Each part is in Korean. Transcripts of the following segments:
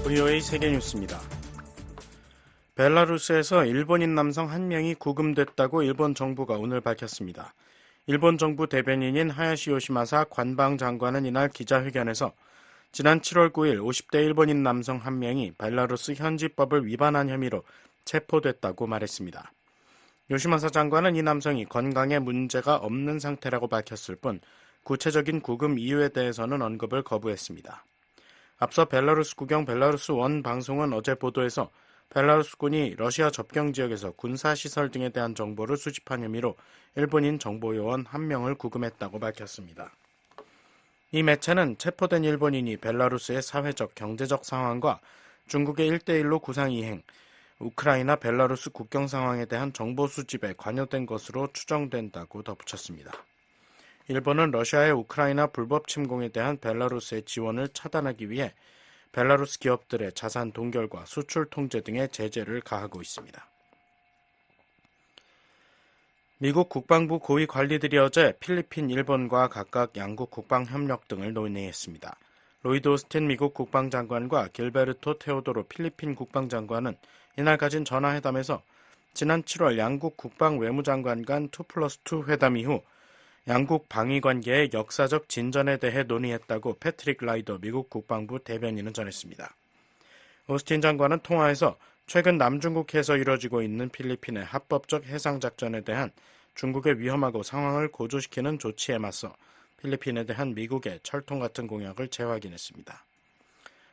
VOA 세계뉴스입니다. 벨라루스에서 일본인 남성 한 명이 구금됐다고 일본 정부가 오늘 밝혔습니다. 일본 정부 대변인인 하야시 요시마사 관방장관은 이날 기자회견에서 지난 7월 9일 50대 일본인 남성 한 명이 벨라루스 현지법을 위반한 혐의로 체포됐다고 말했습니다. 요시마사 장관은 이 남성이 건강에 문제가 없는 상태라고 밝혔을 뿐 구체적인 구금 이유에 대해서는 언급을 거부했습니다. 앞서 벨라루스 국영 벨라루스 원 방송은 어제 보도에서 벨라루스군이 러시아 접경 지역에서 군사시설 등에 대한 정보를 수집한 혐의로 일본인 정보요원 한 명을 구금했다고 밝혔습니다. 이 매체는 체포된 일본인이 벨라루스의 사회적, 경제적 상황과 중국의 1대1로 구상이행, 우크라이나 벨라루스 국경 상황에 대한 정보 수집에 관여된 것으로 추정된다고 덧붙였습니다. 일본은 러시아의 우크라이나 불법 침공에 대한 벨라루스의 지원을 차단하기 위해 벨라루스 기업들의 자산 동결과 수출 통제 등의 제재를 가하고 있습니다. 미국 국방부 고위 관리들이 어제 필리핀, 일본과 각각 양국 국방 협력 등을 논의했습니다. 로이드 오스틴 미국 국방장관과 길베르토 테오도로 필리핀 국방장관은 이날 가진 전화회담에서 지난 7월 양국 국방 외무장관 간 2+2 회담 이후 양국 방위관계의 역사적 진전에 대해 논의했다고 패트릭 라이더 미국 국방부 대변인은 전했습니다. 오스틴 장관은 통화에서 최근 남중국해에서 이뤄지고 있는 필리핀의 합법적 해상작전에 대한 중국의 위험하고 상황을 고조시키는 조치에 맞서 필리핀에 대한 미국의 철통 같은 공약을 재확인했습니다.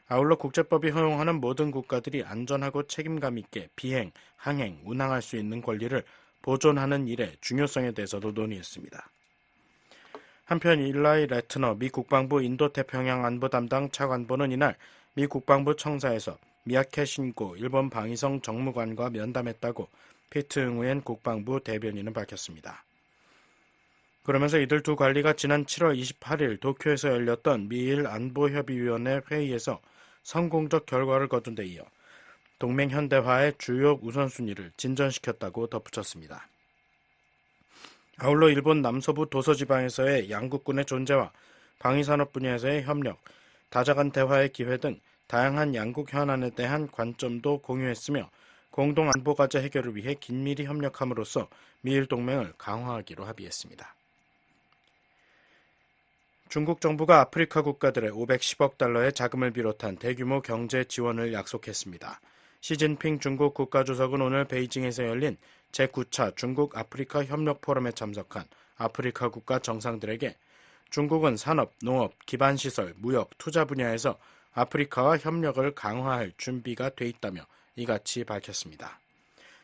아울러 국제법이 허용하는 모든 국가들이 안전하고 책임감 있게 비행, 항행, 운항할 수 있는 권리를 보존하는 일의 중요성에 대해서도 논의했습니다. 한편 일라이 레트너 미 국방부 인도태평양 안보 담당 차관보는 이날 미 국방부 청사에서 미야케 신고 일본 방위성 정무관과 면담했다고 피트 응우엔 국방부 대변인은 밝혔습니다. 그러면서 이들 두 관리가 지난 7월 28일 도쿄에서 열렸던 미일 안보협의위원회 회의에서 성공적 결과를 거둔 데 이어 동맹 현대화의 주요 우선순위를 진전시켰다고 덧붙였습니다. 아울러 일본 남서부 도서지방에서의 양국군의 존재와 방위산업 분야에서의 협력, 다자간 대화의 기회 등 다양한 양국 현안에 대한 관점도 공유했으며 공동 안보과제 해결을 위해 긴밀히 협력함으로써 미일 동맹을 강화하기로 합의했습니다. 중국 정부가 아프리카 국가들의 510억 달러의 자금을 비롯한 대규모 경제 지원을 약속했습니다. 시진핑 중국 국가주석은 오늘 베이징에서 열린 제9차 중국 아프리카 협력 포럼에 참석한 아프리카 국가 정상들에게 중국은 산업, 농업, 기반시설, 무역, 투자 분야에서 아프리카와 협력을 강화할 준비가 돼 있다며 이같이 밝혔습니다.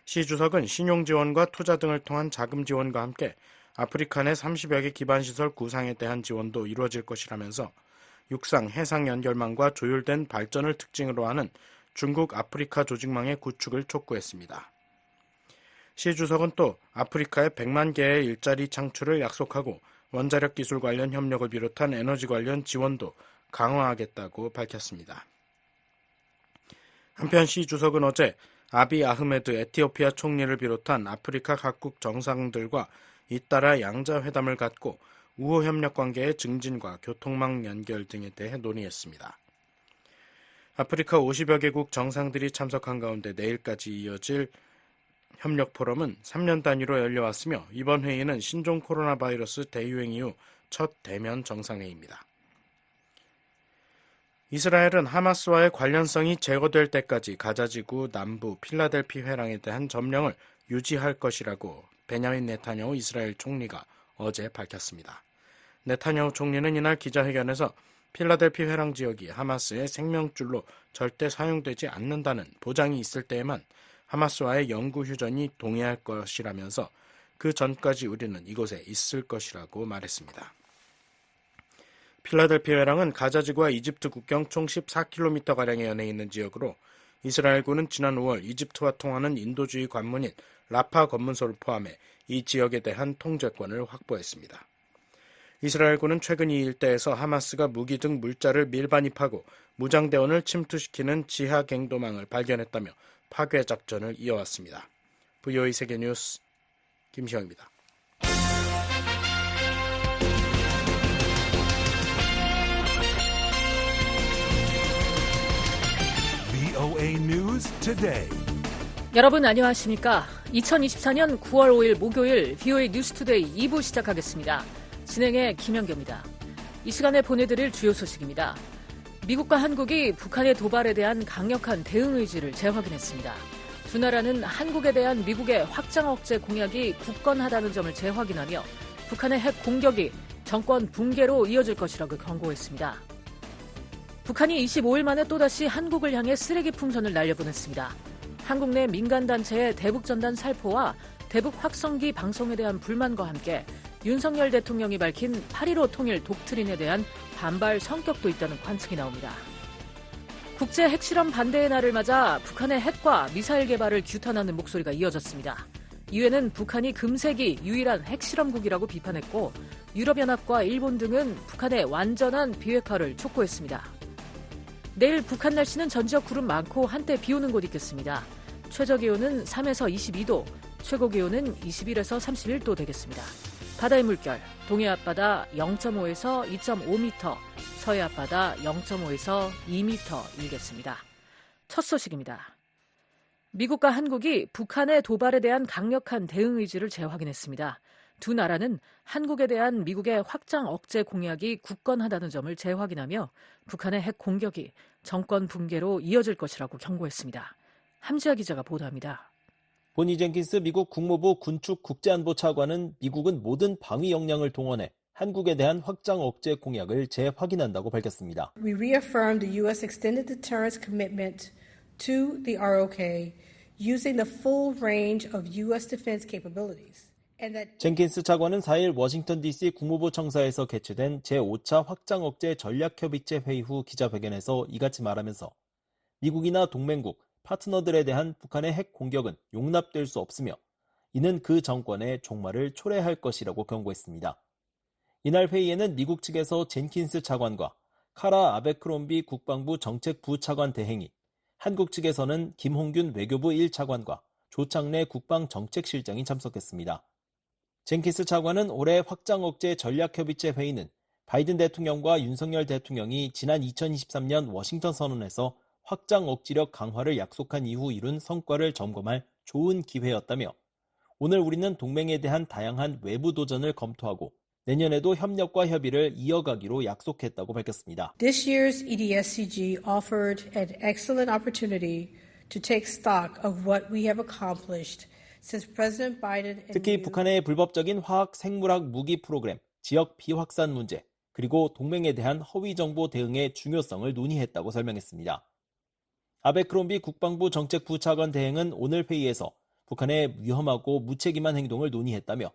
시 주석은 신용지원과 투자 등을 통한 자금 지원과 함께 아프리카 내 30여 개 기반시설 구상에 대한 지원도 이루어질 것이라면서 육상, 해상 연결망과 조율된 발전을 특징으로 하는 중국 아프리카 조직망의 구축을 촉구했습니다. 시 주석은 또 아프리카의 100만 개의 일자리 창출을 약속하고 원자력 기술 관련 협력을 비롯한 에너지 관련 지원도 강화하겠다고 밝혔습니다. 한편 시 주석은 어제 아비 아흐메드 에티오피아 총리를 비롯한 아프리카 각국 정상들과 잇따라 양자회담을 갖고 우호 협력 관계의 증진과 교통망 연결 등에 대해 논의했습니다. 아프리카 50여 개국 정상들이 참석한 가운데 내일까지 이어질 협력 포럼은 3년 단위로 열려왔으며 이번 회의는 신종 코로나 바이러스 대유행 이후 첫 대면 정상회의입니다. 이스라엘은 하마스와의 관련성이 제거될 때까지 가자지구 남부 필라델피 회랑에 대한 점령을 유지할 것이라고 베냐민 네타냐후 이스라엘 총리가 어제 밝혔습니다. 네타냐후 총리는 이날 기자회견에서 필라델피 회랑 지역이 하마스의 생명줄로 절대 사용되지 않는다는 보장이 있을 때에만 하마스와의 영구 휴전이 동의할 것이라면서 그 전까지 우리는 이곳에 있을 것이라고 말했습니다. 필라델피 회랑은 가자지구와 이집트 국경 총 14km가량에 연해 있는 지역으로 이스라엘군은 지난 5월 이집트와 통하는 인도주의 관문인 라파 검문소를 포함해 이 지역에 대한 통제권을 확보했습니다. 이스라엘군은 최근 이 일대에서 하마스가 무기 등 물자를 밀반입하고 무장대원을 침투시키는 지하 갱도망을 발견했다며 파괴 작전을 이어왔습니다. VOA 세계뉴스 김시영입니다. today. 여러분 안녕하십니까? 2024년 9월 5일 목요일 VOA 뉴스투데이 2부 시작하겠습니다. 진행의 김현경입니다. 이 시간에 보내드릴 주요 소식입니다. 미국과 한국이 북한의 도발에 대한 강력한 대응 의지를 재확인했습니다. 두 나라는 한국에 대한 미국의 확장 억제 공약이 굳건하다는 점을 재확인하며 북한의 핵 공격이 정권 붕괴로 이어질 것이라고 경고했습니다. 북한이 25일 만에 또다시 한국을 향해 쓰레기 풍선을 날려보냈습니다. 한국 내 민간단체의 대북전단 살포와 대북 확성기 방송에 대한 불만과 함께 윤석열 대통령이 밝힌 8.15 통일 독트린에 대한 반발 성격도 있다는 관측이 나옵니다. 국제 핵실험 반대의 날을 맞아 북한의 핵과 미사일 개발을 규탄하는 목소리가 이어졌습니다. 이후에는 북한이 금세기 유일한 핵실험국이라고 비판했고 유럽연합과 일본 등은 북한의 완전한 비핵화를 촉구했습니다. 내일 북한 날씨는 전지역 구름 많고 한때 비 오는 곳 있겠습니다. 최저기온은 3에서 22도, 최고기온은 21에서 31도 되겠습니다. 바다의 물결, 동해 앞바다 0.5에서 2.5m, 서해 앞바다 0.5에서 2m 일겠습니다. 첫 소식입니다. 미국과 한국이 북한의 도발에 대한 강력한 대응 의지를 재확인했습니다. 두 나라는 한국에 대한 미국의 확장 억제 공약이 굳건하다는 점을 재확인하며 북한의 핵 공격이 정권 붕괴로 이어질 것이라고 경고했습니다. 함지아 기자가 보도합니다. 보니 젠킨스 미국 국무부 군축 국제안보 차관은 미국은 모든 방위 역량을 동원해 한국에 대한 확장 억제 공약을 재확인한다고 밝혔습니다. We reaffirm the U.S. extended deterrence commitment to the ROK using the full range of U.S. defense capabilities. 젠킨스 차관은 4일 워싱턴 DC 국무부 청사에서 개최된 제5차 확장 억제 전략협의체 회의 후 기자회견에서 이같이 말하면서 미국이나 동맹국, 파트너들에 대한 북한의 핵 공격은 용납될 수 없으며 이는 그 정권의 종말을 초래할 것이라고 경고했습니다. 이날 회의에는 미국 측에서 젠킨스 차관과 카라 아베크롬비 국방부 정책부 차관 대행이, 한국 측에서는 김홍균 외교부 1차관과 조창래 국방정책실장이 참석했습니다. 젠킨스 차관은 올해 확장 억제 전략협의체 회의는 바이든 대통령과 윤석열 대통령이 지난 2023년 워싱턴 선언에서 확장 억지력 강화를 약속한 이후 이룬 성과를 점검할 좋은 기회였다며 오늘 우리는 동맹에 대한 다양한 외부 도전을 검토하고 내년에도 협력과 협의를 이어가기로 약속했다고 밝혔습니다. This year's EDSCG offered an excellent opportunity to take stock of what we have accomplished since President Biden 특히 북한의 불법적인 화학 생물학 무기 프로그램, 지역 비확산 문제, 그리고 동맹에 대한 허위 정보 대응의 중요성을 논의했다고 설명했습니다. 아베크롬비 국방부 정책부 차관 대행은 오늘 회의에서 북한의 위험하고 무책임한 행동을 논의했다며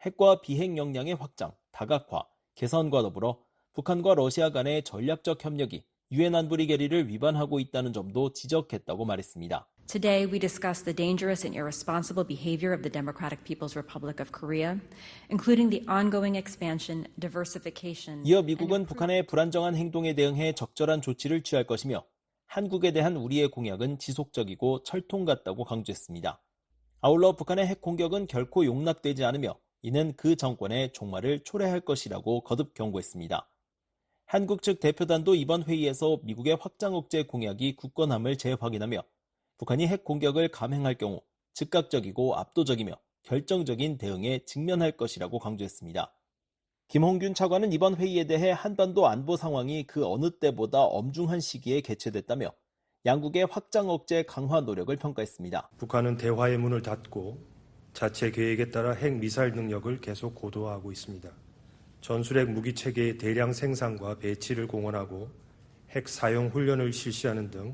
핵과 비핵 역량의 확장, 다각화, 개선과 더불어 북한과 러시아 간의 전략적 협력이 유엔 안보리 결의를 위반하고 있다는 점도 지적했다고 말했습니다. Today, we discussed the dangerous and irresponsible behavior of the Democratic People's Republic of Korea, including the ongoing expansion, diversification. 이어 미국은 북한의 불안정한 행동에 대응해 적절한 조치를 취할 것이며 한국에 대한 우리의 공약은 지속적이고 철통 같다고 강조했습니다. 아울러 북한의 핵 공격은 결코 용납되지 않으며 이는 그 정권의 종말을 초래할 것이라고 거듭 경고했습니다. 한국 측 대표단도 이번 회의에서 미국의 확장 억제 공약이 굳건함을 재확인하며 북한이 핵 공격을 감행할 경우 즉각적이고 압도적이며 결정적인 대응에 직면할 것이라고 강조했습니다. 김홍균 차관은 이번 회의에 대해 한반도 안보 상황이 그 어느 때보다 엄중한 시기에 개최됐다며 양국의 확장 억제 강화 노력을 평가했습니다. 북한은 대화의 문을 닫고 자체 계획에 따라 핵 미사일 능력을 계속 고도화하고 있습니다. 전술핵 무기 체계의 대량 생산과 배치를 공언하고 핵 사용 훈련을 실시하는 등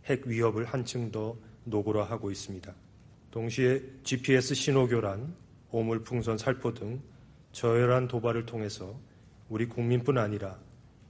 핵 위협을 한층 더 노골화하고 있습니다. 동시에 GPS 신호 교란, 오물 풍선 살포 등 저열한 도발을 통해서 우리 국민뿐 아니라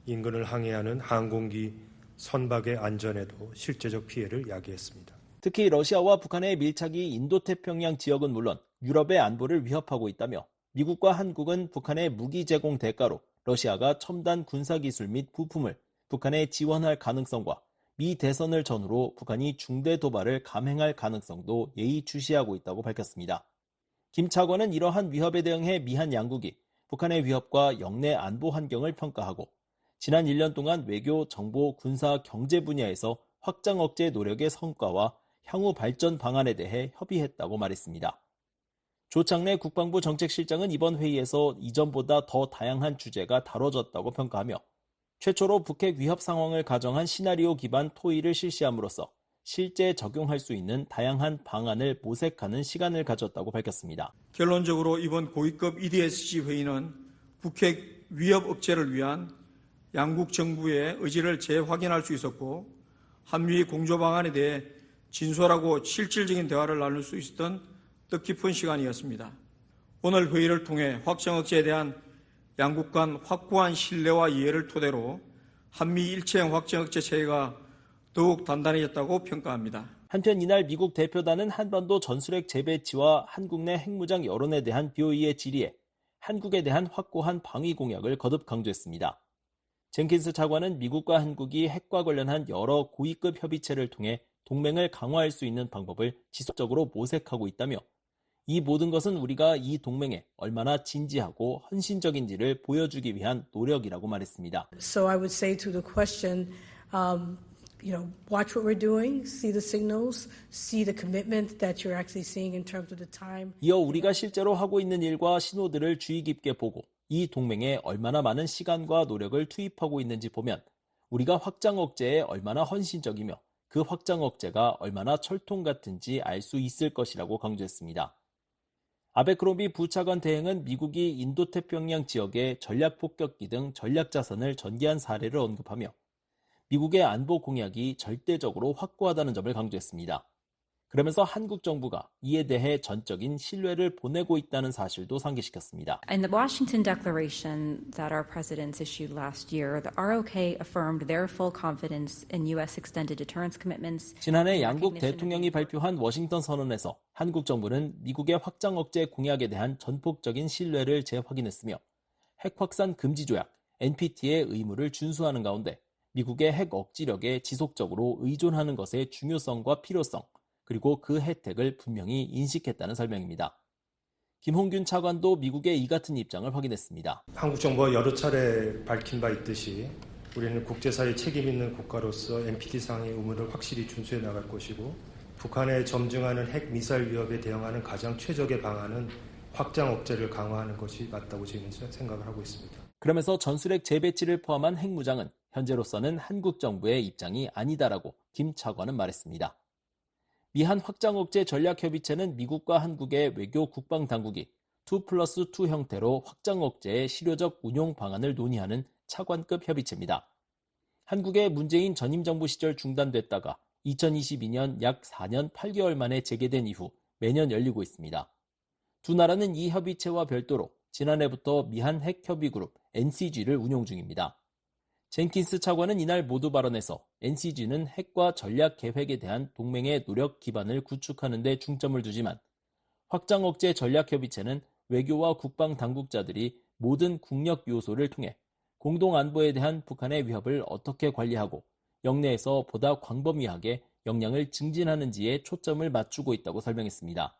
인근을 항해하는 항공기 선박의 안전에도 실제적 피해를 야기했습니다. 특히 러시아와 북한의 밀착이 인도태평양 지역은 물론 유럽의 안보를 위협하고 있다며 미국과 한국은 북한의 무기 제공 대가로 러시아가 첨단 군사기술 및 부품을 북한에 지원할 가능성과 미 대선을 전후로 북한이 중대 도발을 감행할 가능성도 예의주시하고 있다고 밝혔습니다. 김 차관은 이러한 위협에 대응해 미한 양국이 북한의 위협과 영내 안보 환경을 평가하고 지난 1년 동안 외교, 정보, 군사, 경제 분야에서 확장 억제 노력의 성과와 향후 발전 방안에 대해 협의했다고 말했습니다. 조창래 국방부 정책실장은 이번 회의에서 이전보다 더 다양한 주제가 다뤄졌다고 평가하며 최초로 북핵 위협 상황을 가정한 시나리오 기반 토의를 실시함으로써 실제 적용할 수 있는 다양한 방안을 모색하는 시간을 가졌다고 밝혔습니다. 결론적으로 이번 고위급 EDSG 회의는 북핵 위협 억제를 위한 양국 정부의 의지를 재확인할 수 있었고 한미 공조 방안에 대해 진솔하고 실질적인 대화를 나눌 수 있었던 뜻깊은 시간이었습니다. 오늘 회의를 통해 확장 억제에 대한 양국 간 확고한 신뢰와 이해를 토대로 한미 일체형 확장 억제 체계가 더욱 단단해졌다고 평가합니다. 한편 이날 미국 대표단은 한반도 전술핵 재배치와 한국 내 핵무장 여론에 대한 BOE의 질의에 한국에 대한 확고한 방위 공약을 거듭 강조했습니다. 젠킨스 차관은 미국과 한국이 핵과 관련한 여러 고위급 협의체를 통해 동맹을 강화할 수 있는 방법을 지속적으로 모색하고 있다며 이 모든 것은 우리가 이 동맹에 얼마나 진지하고 헌신적인지를 보여주기 위한 노력이라고 말했습니다. So I would say to the question, watch what we're doing, see the signals, see the commitment that you're actually seeing in terms of the time. 이어 우리가 실제로 하고 있는 일과 신호들을 주의 깊게 보고 이 동맹에 얼마나 많은 시간과 노력을 투입하고 있는지 보면 우리가 확장 억제에 얼마나 헌신적이며 그 확장 억제가 얼마나 철통 같은지 알 수 있을 것이라고 강조했습니다. 아베크로비 부차관 대행은 미국이 인도태평양 지역에 전략폭격기 등 전략자산을 전개한 사례를 언급하며 미국의 안보 공약이 절대적으로 확고하다는 점을 강조했습니다. 그러면서 한국 정부가 이에 대해 전적인 신뢰를 보내고 있다는 사실도 상기시켰습니다. In the Washington Declaration that our presidents issued last year, the ROK affirmed their full confidence in U.S. extended deterrence commitments. 지난해 양국 대통령이 발표한 워싱턴 선언에서 한국 정부는 미국의 확장 억제 공약에 대한 전폭적인 신뢰를 재확인했으며 핵 확산 금지 조약 NPT의 의무를 준수하는 가운데 미국의 핵 억지력에 지속적으로 의존하는 것의 중요성과 필요성, 그리고 그 혜택을 분명히 인식했다는 설명입니다. 김홍균 차관도 미국의 이 같은 입장을 확인했습니다. 한국 정부가 여러 차례 밝힌 바 있듯이 우리는 국제사회 책임 있는 국가로서 NPT상의 의무를 확실히 준수해 나갈 것이고 북한에 점증하는 핵 미사일 위협에 대응하는 가장 최적의 방안은 확장 억제를 강화하는 것이 맞다고 저희는 생각을 하고 있습니다. 그러면서 전술핵 재배치를 포함한 핵무장은 현재로서는 한국 정부의 입장이 아니다라고 김 차관은 말했습니다. 미한 확장 억제 전략협의체는 미국과 한국의 외교 국방 당국이 2+2 형태로 확장 억제의 실효적 운용 방안을 논의하는 차관급 협의체입니다. 한국의 문재인 전임 정부 시절 중단됐다가 2022년 약 4년 8개월 만에 재개된 이후 매년 열리고 있습니다. 두 나라는 이 협의체와 별도로 지난해부터 미한 핵협의그룹 NCG를 운용 중입니다. 젠킨스 차관은 이날 모두 발언에서 NCG는 핵과 전략 계획에 대한 동맹의 노력 기반을 구축하는 데 중점을 두지만 확장 억제 전략협의체는 외교와 국방 당국자들이 모든 국력 요소를 통해 공동 안보에 대한 북한의 위협을 어떻게 관리하고 영내에서 보다 광범위하게 역량을 증진하는지에 초점을 맞추고 있다고 설명했습니다.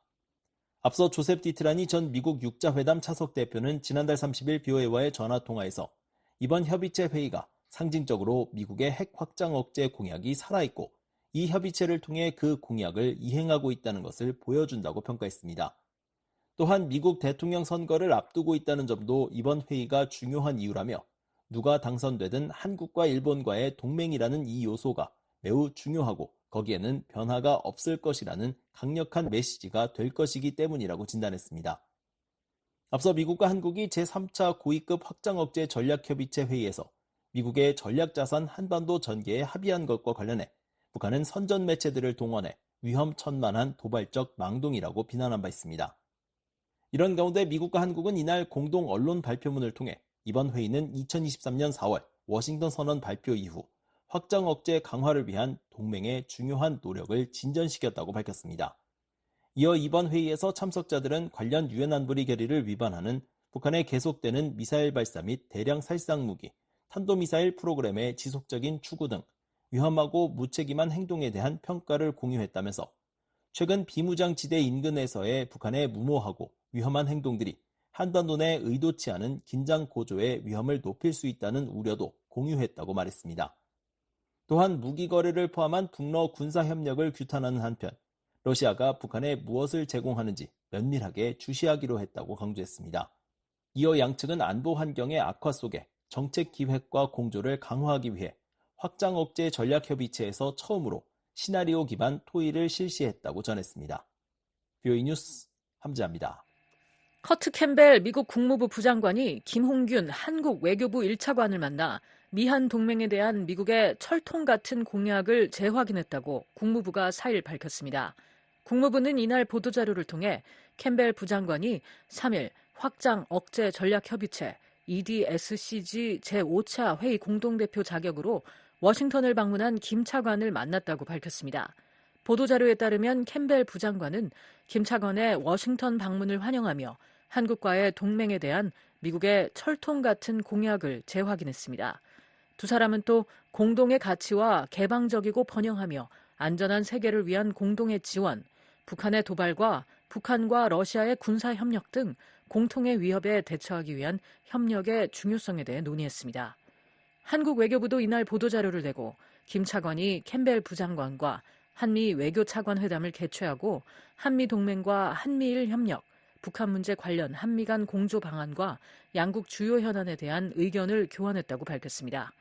앞서 조셉 디트라니 전 미국 육자회담 차석 대표는 지난달 30일 BOA와의 전화통화에서 이번 협의체 회의가 상징적으로 미국의 핵 확장 억제 공약이 살아있고 이 협의체를 통해 그 공약을 이행하고 있다는 것을 보여준다고 평가했습니다. 또한 미국 대통령 선거를 앞두고 있다는 점도 이번 회의가 중요한 이유라며 누가 당선되든 한국과 일본과의 동맹이라는 이 요소가 매우 중요하고 거기에는 변화가 없을 것이라는 강력한 메시지가 될 것이기 때문이라고 진단했습니다. 앞서 미국과 한국이 제3차 고위급 확장 억제 전략협의체 회의에서 미국의 전략자산 한반도 전개에 합의한 것과 관련해 북한은 선전 매체들을 동원해 위험천만한 도발적 망동이라고 비난한 바 있습니다. 이런 가운데 미국과 한국은 이날 공동 언론 발표문을 통해 이번 회의는 2023년 4월 워싱턴 선언 발표 이후 확장 억제 강화를 위한 동맹의 중요한 노력을 진전시켰다고 밝혔습니다. 이어 이번 회의에서 참석자들은 관련 유엔 안보리 결의를 위반하는 북한의 계속되는 미사일 발사 및 대량 살상 무기, 탄도미사일 프로그램의 지속적인 추구 등 위험하고 무책임한 행동에 대한 평가를 공유했다면서 최근 비무장지대 인근에서의 북한의 무모하고 위험한 행동들이 한반도 내 의도치 않은 긴장 고조의 위험을 높일 수 있다는 우려도 공유했다고 말했습니다. 또한 무기 거래를 포함한 북러 군사 협력을 규탄하는 한편 러시아가 북한에 무엇을 제공하는지 면밀하게 주시하기로 했다고 강조했습니다. 이어 양측은 안보 환경의 악화 속에 정책 기획과 공조를 강화하기 위해 확장 억제 전략협의체에서 처음으로 시나리오 기반 토의를 실시했다고 전했습니다. VOA 뉴스 함지아입니다. 커트 캠벨 미국 국무부 부장관이 김홍균 한국 외교부 1차관을 만나 미한 동맹에 대한 미국의 철통 같은 공약을 재확인했다고 국무부가 4일 밝혔습니다. 국무부는 이날 보도자료를 통해 캠벨 부장관이 3일 확장 억제 전략협의체 EDSCG 제5차 회의 공동대표 자격으로 워싱턴을 방문한 김 차관을 만났다고 밝혔습니다. 보도자료에 따르면 캠벨 부장관은 김 차관의 워싱턴 방문을 환영하며 한국과의 동맹에 대한 미국의 철통 같은 공약을 재확인했습니다. 두 사람은 또 공동의 가치와 개방적이고 번영하며 안전한 세계를 위한 공동의 지원, 북한의 도발과 북한과 러시아의 군사협력 등 공통의 위협에 대처하기 위한 협력의 중요성에 대해 논의했습니다. 한국 외교부도 이날 보도자료를 내고 김 차관이 캠벨 부장관과 한미 외교차관 회담을 개최하고 한미 동맹과 한미일 협력, 북한 문제 관련 한미 간 공조 방안과 양국 주요 현안에 대한 의견을 교환했다고 밝혔습니다.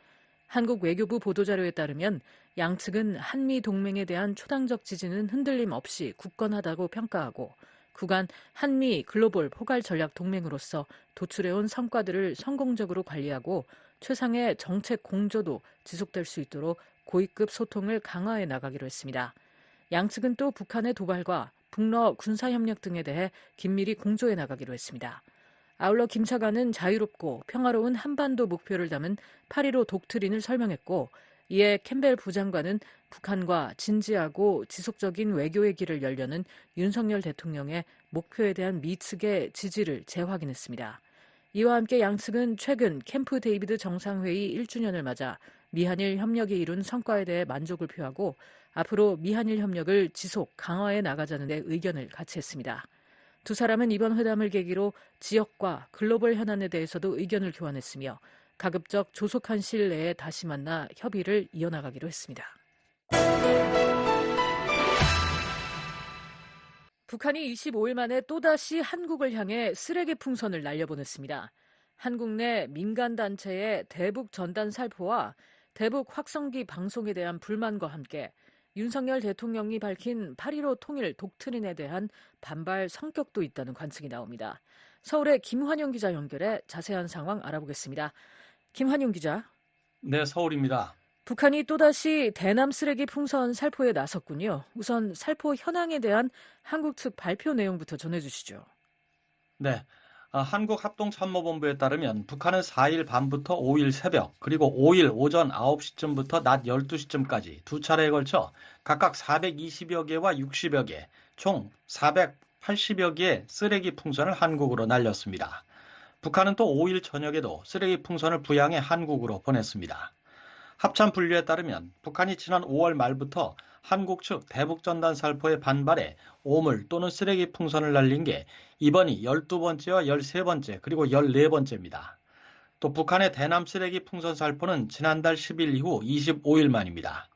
한국 외교부 보도자료에 따르면 양측은 한미 동맹에 대한 초당적 지지는 흔들림 없이 굳건하다고 평가하고 그간 한미 글로벌 포괄 전략 동맹으로서 도출해온 성과들을 성공적으로 관리하고 최상의 정책 공조도 지속될 수 있도록 고위급 소통을 강화해 나가기로 했습니다. 양측은 또 북한의 도발과 북러 군사협력 등에 대해 긴밀히 공조해 나가기로 했습니다. 아울러 김 차관은 자유롭고 평화로운 한반도 목표를 담은 8.15 독트린을 설명했고 이에 캠벨 부장관은 북한과 진지하고 지속적인 외교의 길을 열려는 윤석열 대통령의 목표에 대한 미 측의 지지를 재확인했습니다. 이와 함께 양측은 최근 캠프 데이비드 정상회의 1주년을 맞아 미한일 협력이 이룬 성과에 대해 만족을 표하고 앞으로 미한일 협력을 지속 강화해 나가자는 데 의견을 같이 했습니다. 두 사람은 이번 회담을 계기로 지역과 글로벌 현안에 대해서도 의견을 교환했으며 가급적 조속한 시일 내에 다시 만나 협의를 이어나가기로 했습니다. 북한이 25일 만에 또다시 한국을 향해 쓰레기 풍선을 날려보냈습니다. 한국 내 민간단체의 대북 전단 살포와 대북 확성기 방송에 대한 불만과 함께 윤석열 대통령이 밝힌 8.15 통일 독트린에 대한 반발 성격도 있다는 관측이 나옵니다. 서울의 김환용 기자 연결해 자세한 상황 알아보겠습니다. 김환용 기자. 네, 서울입니다. 북한이 또다시 대남 쓰레기 풍선 살포에 나섰군요. 우선 살포 현황에 대한 한국 측 발표 내용부터 전해주시죠. 네, 한국합동참모본부에 따르면 북한은 4일 밤부터 5일 새벽 그리고 5일 오전 9시쯤부터 낮 12시쯤까지 두 차례에 걸쳐 각각 420여 개와 60여 개, 총 480여 개의 쓰레기 풍선을 한국으로 날렸습니다. 북한은 또 5일 저녁에도 쓰레기 풍선을 부양해 한국으로 보냈습니다. 합참 분류에 따르면 북한이 지난 5월 말부터 한국 측 대북전단 살포에 반발해 오물 또는 쓰레기 풍선을 날린 게 이번이 12번째와 13번째 그리고 14번째입니다. 또 북한의 대남 쓰레기 풍선 살포는 지난달 10일 이후 25일 만입니다.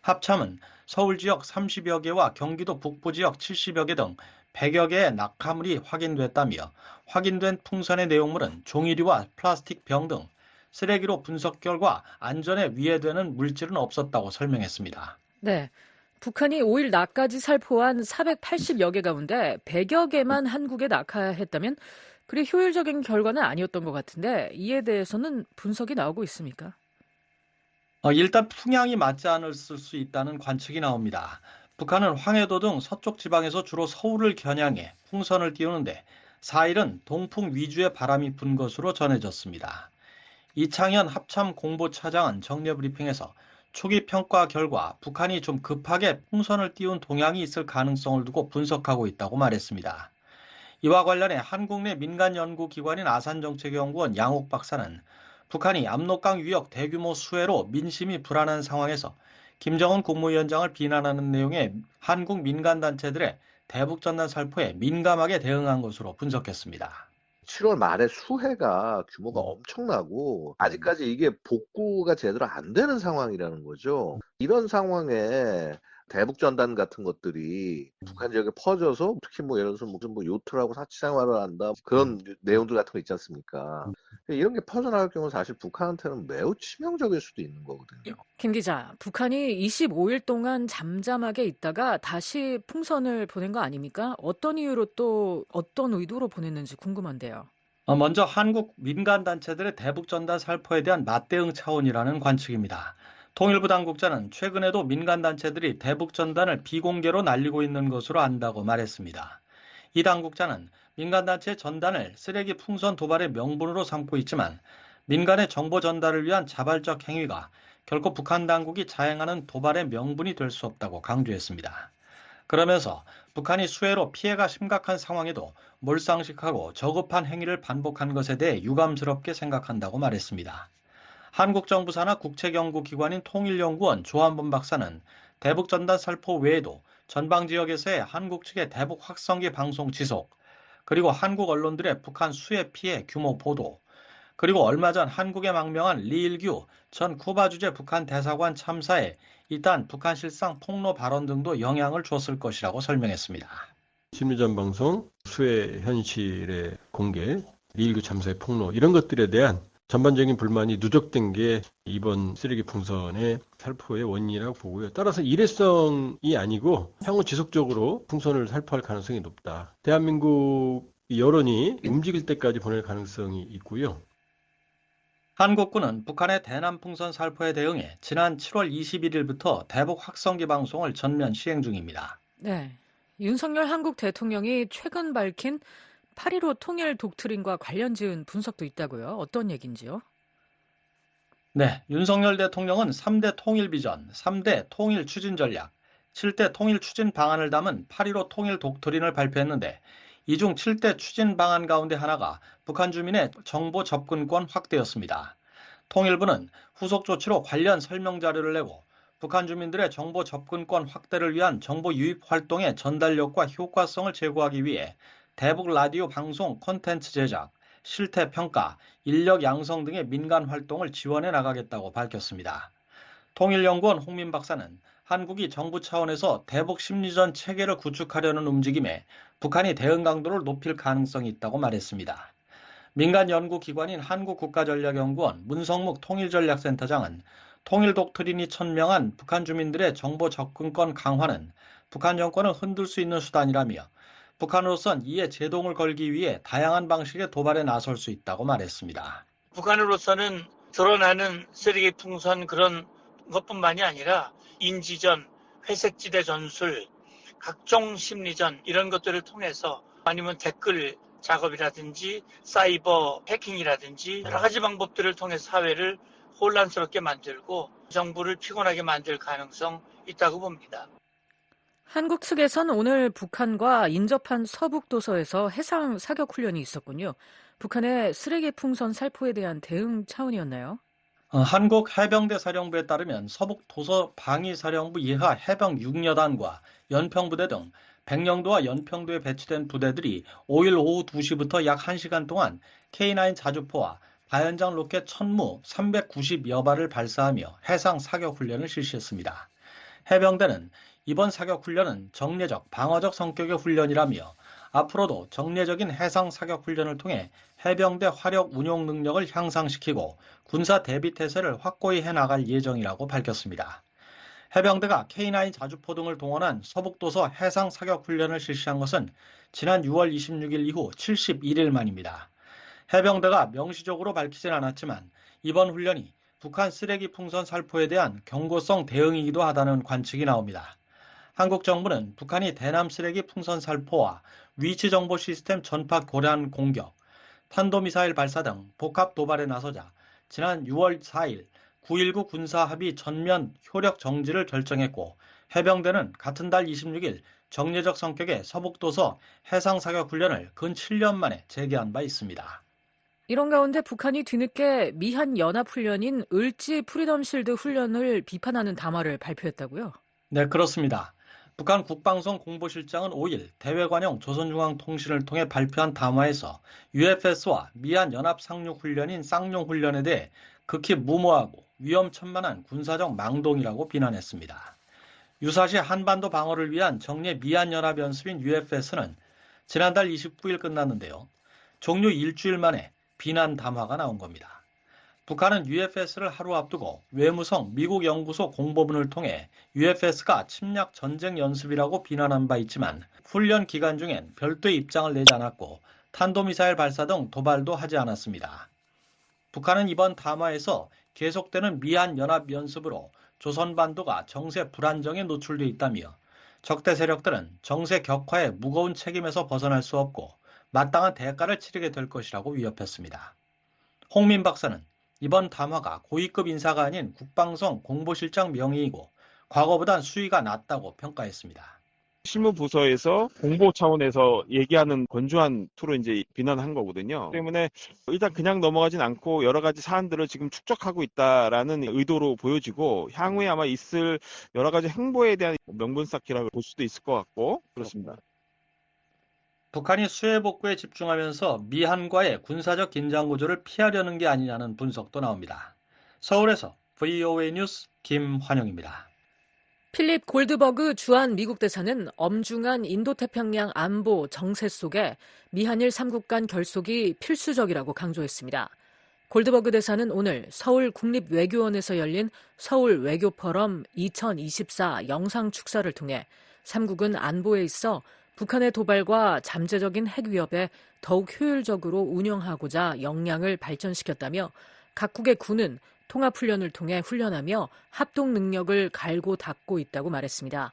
합참은 서울 지역 30여 개와 경기도 북부 지역 70여 개 등 100여 개의 낙하물이 확인됐다며 확인된 풍선의 내용물은 종이류와 플라스틱 병 등 쓰레기로 분석 결과 안전에 위해되는 물질은 없었다고 설명했습니다. 네, 북한이 5일 낮까지 살포한 480여 개 가운데 100여 개만 한국에 낙하했다면 그리 효율적인 결과는 아니었던 것 같은데 이에 대해서는 분석이 나오고 있습니까? 일단 풍향이 맞지 않을 수 있다는 관측이 나옵니다. 북한은 황해도 등 서쪽 지방에서 주로 서울을 겨냥해 풍선을 띄우는데 4일은 동풍 위주의 바람이 분 것으로 전해졌습니다. 이창현 합참 공보차장은 정례 브리핑에서 초기 평가 결과 북한이 좀 급하게 풍선을 띄운 동향이 있을 가능성을 두고 분석하고 있다고 말했습니다. 이와 관련해 한국 내 민간연구기관인 아산정책연구원 양옥 박사는 북한이 압록강 위역 대규모 수해로 민심이 불안한 상황에서 김정은 국무위원장을 비난하는 내용의 한국 민간단체들의 대북전단 살포에 민감하게 대응한 것으로 분석했습니다. 7월 말에 수해가 규모가 엄청나고 아직까지 이게 복구가 제대로 안 되는 상황이라는 거죠. 이런 상황에 대북전단 같은 것들이 북한 지역에 퍼져서 특히 뭐 예를 들어서 무슨 뭐 요트라고 사치 생활을 한다 그런 내용들 같은 거 있지 않습니까? 이런 게 퍼져나갈 경우 사실 북한한테는 매우 치명적일 수도 있는 거거든요. 김 기자, 북한이 25일 동안 잠잠하게 있다가 다시 풍선을 보낸 거 아닙니까? 어떤 이유로 또 어떤 의도로 보냈는지 궁금한데요. 먼저 한국 민간단체들의 대북전단 살포에 대한 맞대응 차원이라는 관측입니다. 통일부 당국자는 최근에도 민간단체들이 대북전단을 비공개로 날리고 있는 것으로 안다고 말했습니다. 이 당국자는 민간단체 전단을 쓰레기 풍선 도발의 명분으로 삼고 있지만 민간의 정보 전달을 위한 자발적 행위가 결코 북한 당국이 자행하는 도발의 명분이 될 수 없다고 강조했습니다. 그러면서 북한이 수해로 피해가 심각한 상황에도 몰상식하고 저급한 행위를 반복한 것에 대해 유감스럽게 생각한다고 말했습니다. 한국 정부 산하 국책연구기관인 통일연구원 조한범 박사는 대북전단 살포 외에도 전방 지역에서의 한국 측의 대북 확성기 방송 지속, 그리고 한국 언론들의 북한 수해 피해 규모 보도, 그리고 얼마 전 한국에 망명한 리일규 전 쿠바 주재 북한 대사관 참사에 이딴 북한 실상 폭로 발언 등도 영향을 줬을 것이라고 설명했습니다. 심리전 방송, 수해 현실의 공개, 리일규 참사의 폭로 이런 것들에 대한 전반적인 불만이 누적된 게 이번 쓰레기 풍선의 살포의 원인이라고 보고요. 따라서 일회성이 아니고 향후 지속적으로 풍선을 살포할 가능성이 높다. 대한민국 여론이 움직일 때까지 보낼 가능성이 있고요. 한국군은 북한의 대남 풍선 살포에 대응해 지난 7월 21일부터 대북 확성기 방송을 전면 시행 중입니다. 네, 윤석열 한국 대통령이 최근 밝힌 8.15 통일 독트린과 관련 지은 분석도 있다고요. 어떤 얘기인지요? 네, 윤석열 대통령은 3대 통일 비전, 3대 통일 추진 전략, 7대 통일 추진 방안을 담은 8.15 통일 독트린을 발표했는데 이 중 7대 추진 방안 가운데 하나가 북한 주민의 정보 접근권 확대였습니다. 통일부는 후속 조치로 관련 설명 자료를 내고 북한 주민들의 정보 접근권 확대를 위한 정보 유입 활동의 전달력과 효과성을 제고하기 위해 대북 라디오 방송 콘텐츠 제작, 실태 평가, 인력 양성 등의 민간 활동을 지원해 나가겠다고 밝혔습니다. 통일연구원 홍민 박사는 한국이 정부 차원에서 대북 심리전 체계를 구축하려는 움직임에 북한이 대응 강도를 높일 가능성이 있다고 말했습니다. 민간 연구기관인 한국국가전략연구원 문성묵 통일전략센터장은 통일 독트린이 천명한 북한 주민들의 정보 접근권 강화는 북한 정권을 흔들 수 있는 수단이라며 북한으로선 이에 제동을 걸기 위해 다양한 방식의 도발에 나설 수 있다고 말했습니다. 북한으로서는 드러나는 쓰레기 풍선 그런 것뿐만이 아니라 인지전, 회색지대 전술, 각종 심리전 이런 것들을 통해서 아니면 댓글 작업이라든지 사이버 해킹이라든지 여러 가지 방법들을 통해서 사회를 혼란스럽게 만들고 정부를 피곤하게 만들 가능성 있다고 봅니다. 한국 측에선 오늘 북한과 인접한 서북도서에서 해상 사격 훈련이 있었군요. 북한의 쓰레기 풍선 살포에 대한 대응 차원이었나요? 한국 해병대 사령부에 따르면 서북도서 방위사령부 이하 해병 6여단과 연평부대 등 백령도와 연평도에 배치된 부대들이 5일 오후 2시부터 약 1시간 동안 K9 자주포와 다연장 로켓 천무 390여 발을 발사하며 해상 사격 훈련을 실시했습니다. 해병대는 이번 사격 훈련은 정례적, 방어적 성격의 훈련이라며 앞으로도 정례적인 해상 사격 훈련을 통해 해병대 화력 운용 능력을 향상시키고 군사 대비 태세를 확고히 해나갈 예정이라고 밝혔습니다. 해병대가 K9 자주포 등을 동원한 서북도서 해상 사격 훈련을 실시한 것은 지난 6월 26일 이후 71일 만입니다. 해병대가 명시적으로 밝히진 않았지만 이번 훈련이 북한 쓰레기 풍선 살포에 대한 경고성 대응이기도 하다는 관측이 나옵니다. 한국 정부는 북한이 대남 쓰레기 풍선 살포와 위치 정보 시스템 전파 고란 공격, 탄도미사일 발사 등 복합 도발에 나서자 지난 6월 4일 9.19 군사합의 전면 효력 정지를 결정했고 해병대는 같은 달 26일 정례적 성격의 서북도서 해상사격 훈련을 근 7년 만에 재개한 바 있습니다. 이런 가운데 북한이 뒤늦게 미한 연합훈련인 을지 프리덤 실드 훈련을 비판하는 담화를 발표했다고요? 네, 그렇습니다. 북한 국방성 공보실장은 5일 대외관용 조선중앙통신을 통해 발표한 담화에서 UFS와 미한 연합상륙훈련인 쌍용훈련에 대해 극히 무모하고 위험천만한 군사적 망동이라고 비난했습니다. 유사시 한반도 방어를 위한 정례 미한연합연습인 UFS는 지난달 29일 끝났는데요. 종료 일주일 만에 비난 담화가 나온 겁니다. 북한은 UFS를 하루 앞두고 외무성 미국 연구소 공보문을 통해 UFS가 침략 전쟁 연습이라고 비난한 바 있지만 훈련 기간 중엔 별도의 입장을 내지 않았고 탄도미사일 발사 등 도발도 하지 않았습니다. 북한은 이번 담화에서 계속되는 미한연합연습으로 조선반도가 정세 불안정에 노출돼 있다며 적대 세력들은 정세 격화의 무거운 책임에서 벗어날 수 없고 마땅한 대가를 치르게 될 것이라고 위협했습니다. 홍민 박사는 이번 담화가 고위급 인사가 아닌 국방성 공보실장 명의이고 과거보단 수위가 낮다고 평가했습니다. 실무부서에서 공보 차원에서 얘기하는 건조한 투로 이제 비난한 거거든요. 때문에 일단 그냥 넘어가진 않고 여러 가지 사안들을 지금 축적하고 있다라는 의도로 보여지고 향후에 아마 있을 여러 가지 행보에 대한 명분 쌓기라고 볼 수도 있을 것 같고 그렇습니다. 북한이 수해 복구에 집중하면서 미한과의 군사적 긴장 구조를 피하려는 게 아니냐는 분석도 나옵니다. 서울에서 VOA 뉴스 김환영입니다. 필립 골드버그 주한 미국 대사는 엄중한 인도태평양 안보 정세 속에 미한일 3국 간 결속이 필수적이라고 강조했습니다. 골드버그 대사는 오늘 서울 국립외교원에서 열린 서울 외교포럼 2024 영상 축사를 통해 3국은 안보에 있어 북한의 도발과 잠재적인 핵 위협에 더욱 효율적으로 운영하고자 역량을 발전시켰다며 각국의 군은 통합훈련을 통해 훈련하며 합동 능력을 갈고 닦고 있다고 말했습니다.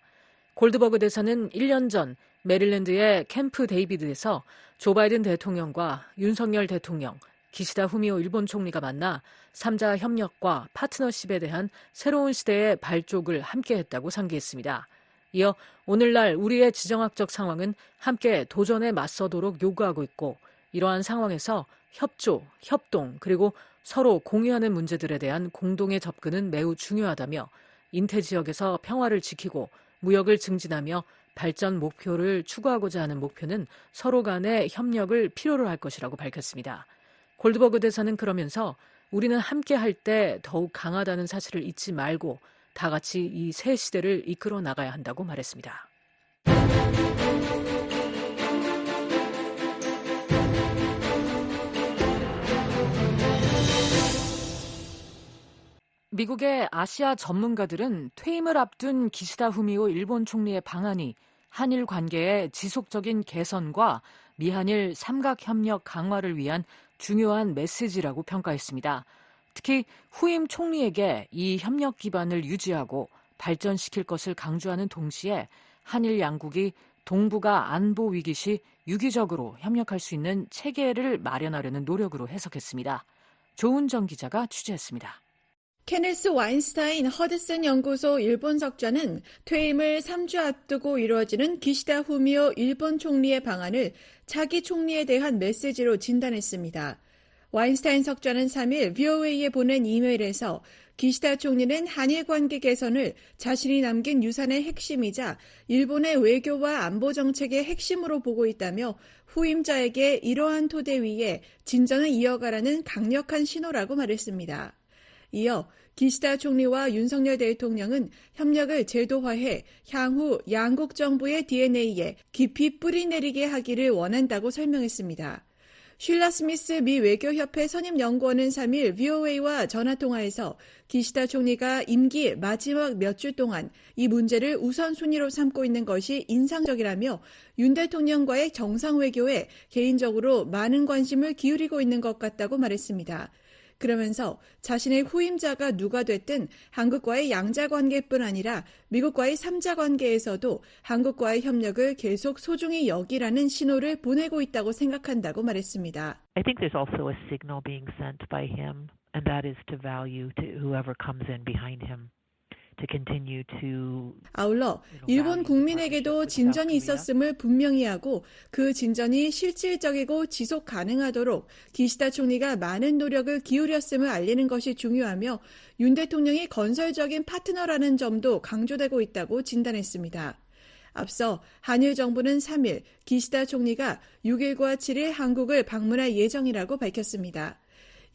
골드버그 대사는 1년 전 메릴랜드의 캠프 데이비드에서 조 바이든 대통령과 윤석열 대통령, 기시다 후미오 일본 총리가 만나 3자 협력과 파트너십에 대한 새로운 시대의 발족을 함께했다고 상기했습니다. 이어 오늘날 우리의 지정학적 상황은 함께 도전에 맞서도록 요구하고 있고 이러한 상황에서 협조, 협동 그리고 서로 공유하는 문제들에 대한 공동의 접근은 매우 중요하다며 인태 지역에서 평화를 지키고 무역을 증진하며 발전 목표를 추구하고자 하는 목표는 서로 간의 협력을 필요로 할 것이라고 밝혔습니다. 골드버그 대사는 그러면서 우리는 함께 할 때 더욱 강하다는 사실을 잊지 말고 다 같이 이 새 시대를 이끌어 나가야 한다고 말했습니다. 미국의 아시아 전문가들은 퇴임을 앞둔 기시다 후미오 일본 총리의 방안이 한일 관계의 지속적인 개선과 미한일 삼각협력 강화를 위한 중요한 메시지라고 평가했습니다. 특히 후임 총리에게 이 협력 기반을 유지하고 발전시킬 것을 강조하는 동시에 한일 양국이 동북아 안보 위기 시 유기적으로 협력할 수 있는 체계를 마련하려는 노력으로 해석했습니다. 조은정 기자가 취재했습니다. 케네스 와인스타인 허드슨 연구소 일본 석좌는 퇴임을 3주 앞두고 이루어지는 기시다 후미오 일본 총리의 방안을 차기 총리에 대한 메시지로 진단했습니다. 와인스타인 석좌는 3일 VOA에 보낸 이메일에서 기시다 총리는 한일 관계 개선을 자신이 남긴 유산의 핵심이자 일본의 외교와 안보 정책의 핵심으로 보고 있다며 후임자에게 이러한 토대 위에 진전을 이어가라는 강력한 신호라고 말했습니다. 이어 기시다 총리와 윤석열 대통령은 협력을 제도화해 향후 양국 정부의 DNA에 깊이 뿌리내리게 하기를 원한다고 설명했습니다. 쉴라 스미스 미 외교협회 선임연구원은 3일 VOA와 전화통화에서 기시다 총리가 임기 마지막 몇 주 동안 이 문제를 우선순위로 삼고 있는 것이 인상적이라며 윤 대통령과의 정상외교에 개인적으로 많은 관심을 기울이고 있는 것 같다고 말했습니다. 그러면서 자신의 후임자가 누가 됐든 한국과의 양자관계뿐 아니라 미국과의 3자관계에서도 한국과의 협력을 계속 소중히 여기라는 신호를 보내고 있다고 생각한다고 말했습니다. I think there's also a signal being sent by him, and that is to value to whoever comes in behind him. 아울러 일본 국민에게도 진전이 있었음을 분명히 하고 그 진전이 실질적이고 지속 가능하도록 기시다 총리가 많은 노력을 기울였음을 알리는 것이 중요하며 윤 대통령이 건설적인 파트너라는 점도 강조되고 있다고 진단했습니다. 앞서 한일 정부는 3일 기시다 총리가 6일과 7일 한국을 방문할 예정이라고 밝혔습니다.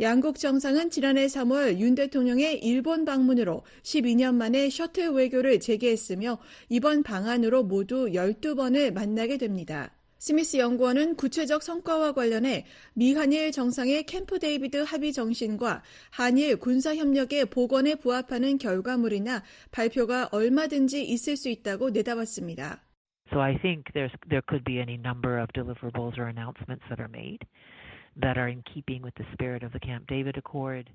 양국 정상은 지난해 3월 윤 대통령의 일본 방문으로 12년 만에 셔틀 외교를 재개했으며 이번 방안으로 모두 12번을 만나게 됩니다. 스미스 연구원은 구체적 성과와 관련해 미한일 정상의 캠프 데이비드 합의 정신과 한일 군사협력의 복원에 부합하는 결과물이나 발표가 얼마든지 있을 수 있다고 내다봤습니다. So I think there could be any number of deliverables or announcements that are made that are in keeping with the spirit of the Camp David Accord.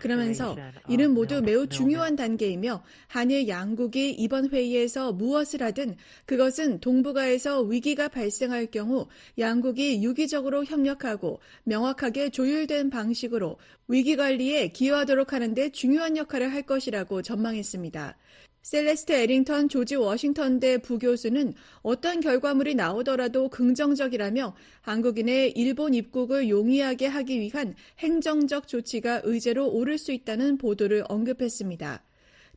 그러면서 이는 모두 매우 중요한 단계이며 한일 양국이 이번 회의에서 무엇을 하든 그것은 동북아에서 위기가 발생할 경우 양국이 유기적으로 협력하고 명확하게 조율된 방식으로 위기 관리에 기여하도록 하는 데 중요한 역할을 할 것이라고 전망했습니다. 셀레스트 에링턴 조지 워싱턴대 부교수는 어떤 결과물이 나오더라도 긍정적이라며 한국인의 일본 입국을 용이하게 하기 위한 행정적 조치가 의제로 오를 수 있다는 보도를 언급했습니다.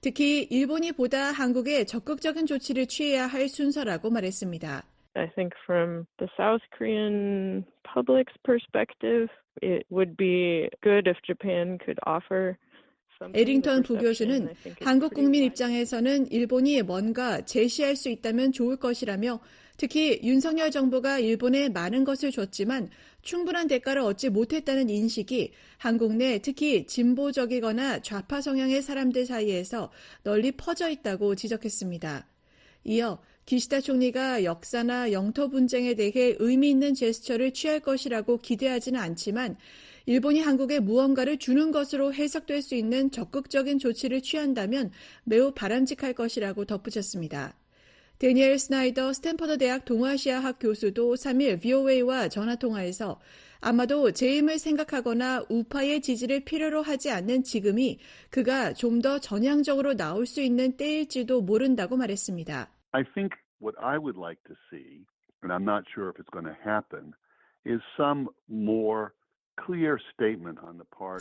특히 일본이 보다 한국에 적극적인 조치를 취해야 할 순서라고 말했습니다. I think from the South Korean public's perspective, it would be good if Japan could offer 에링턴 부교수는 한국 국민 입장에서는 일본이 뭔가 제시할 수 있다면 좋을 것이라며 특히 윤석열 정부가 일본에 많은 것을 줬지만 충분한 대가를 얻지 못했다는 인식이 한국 내 특히 진보적이거나 좌파 성향의 사람들 사이에서 널리 퍼져 있다고 지적했습니다. 이어 기시다 총리가 역사나 영토 분쟁에 대해 의미 있는 제스처를 취할 것이라고 기대하지는 않지만 일본이 한국에 무언가를 주는 것으로 해석될 수 있는 적극적인 조치를 취한다면 매우 바람직할 것이라고 덧붙였습니다. 데니엘 스나이더 스탠퍼드 대학 동아시아학 교수도 3일 VOA와 전화통화에서 아마도 재임을 생각하거나 우파의 지지를 필요로 하지 않는 지금이 그가 좀 더 전향적으로 나올 수 있는 때일지도 모른다고 말했습니다. I think what I would like to see, and I'm not sure if it's going to happen, is some more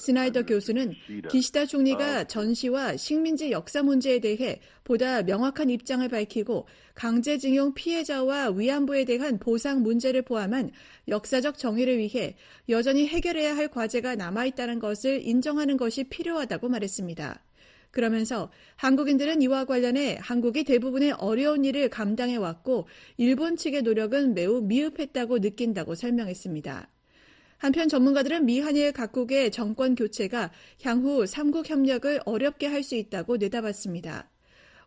스나이더 교수는 기시다 총리가 전시와 식민지 역사 문제에 대해 보다 명확한 입장을 밝히고 강제징용 피해자와 위안부에 대한 보상 문제를 포함한 역사적 정의를 위해 여전히 해결해야 할 과제가 남아있다는 것을 인정하는 것이 필요하다고 말했습니다. 그러면서 한국인들은 이와 관련해 한국이 대부분의 어려운 일을 감당해왔고 일본 측의 노력은 매우 미흡했다고 느낀다고 설명했습니다. 한편 전문가들은 미한일 각국의 정권 교체가 향후 삼국 협력을 어렵게 할 수 있다고 내다봤습니다.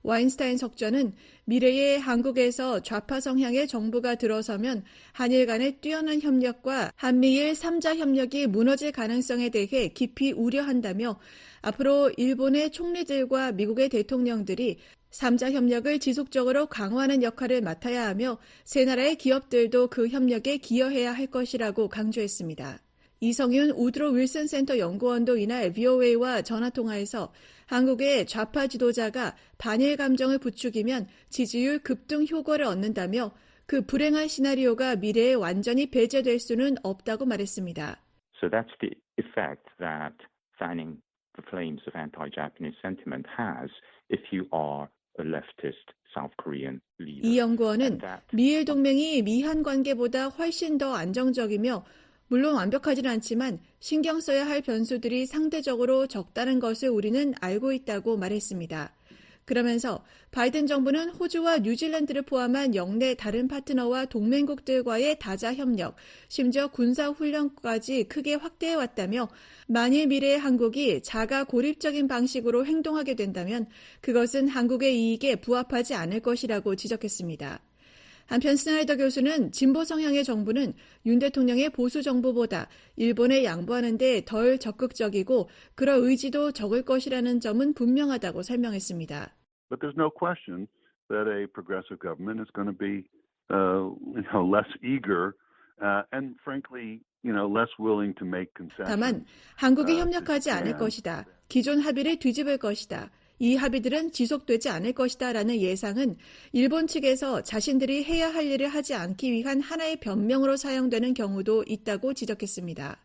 와인스타인 석좌는 미래에 한국에서 좌파 성향의 정부가 들어서면 한일 간의 뛰어난 협력과 한미일 3자 협력이 무너질 가능성에 대해 깊이 우려한다며 앞으로 일본의 총리들과 미국의 대통령들이 3자 협력을 지속적으로 강화하는 역할을 맡아야 하며 세 나라의 기업들도 그 협력에 기여해야 할 것이라고 강조했습니다. 이성윤 우드로 윌슨 센터 연구원도 이날 VOA와 전화통화에서 한국의 좌파 지도자가 반일 감정을 부추기면 지지율 급등 효과를 얻는다며 그 불행한 시나리오가 미래에 완전히 배제될 수는 없다고 말했습니다. So that's the effect that fanning the flames of anti-Japanese sentiment has if you are a leftist South Korean leader. 이 연구원은 미일 동맹이 미한 관계보다 훨씬 더 안정적이며 물론 완벽하지는 않지만 신경 써야 할 변수들이 상대적으로 적다는 것을 우리는 알고 있다고 말했습니다. 그러면서 바이든 정부는 호주와 뉴질랜드를 포함한 영내 다른 파트너와 동맹국들과의 다자 협력, 심지어 군사 훈련까지 크게 확대해왔다며 만일 미래의 한국이 자가 고립적인 방식으로 행동하게 된다면 그것은 한국의 이익에 부합하지 않을 것이라고 지적했습니다. 한편 스나이더 교수는 진보 성향의 정부는 윤 대통령의 보수 정부보다 일본에 양보하는 데 덜 적극적이고 그럴 의지도 적을 것이라는 점은 분명하다고 설명했습니다. But there's no question that a progressive government is going to be less eager and frankly less willing to make concessions. 다만 한국이 협력하지 않을 것이다. 기존 합의를 뒤집을 것이다. 이 합의들은 지속되지 않을 것이다 라는 예상은 일본 측에서 자신들이 해야 할 일을 하지 않기 위한 하나의 변명으로 사용되는 경우도 있다고 지적했습니다.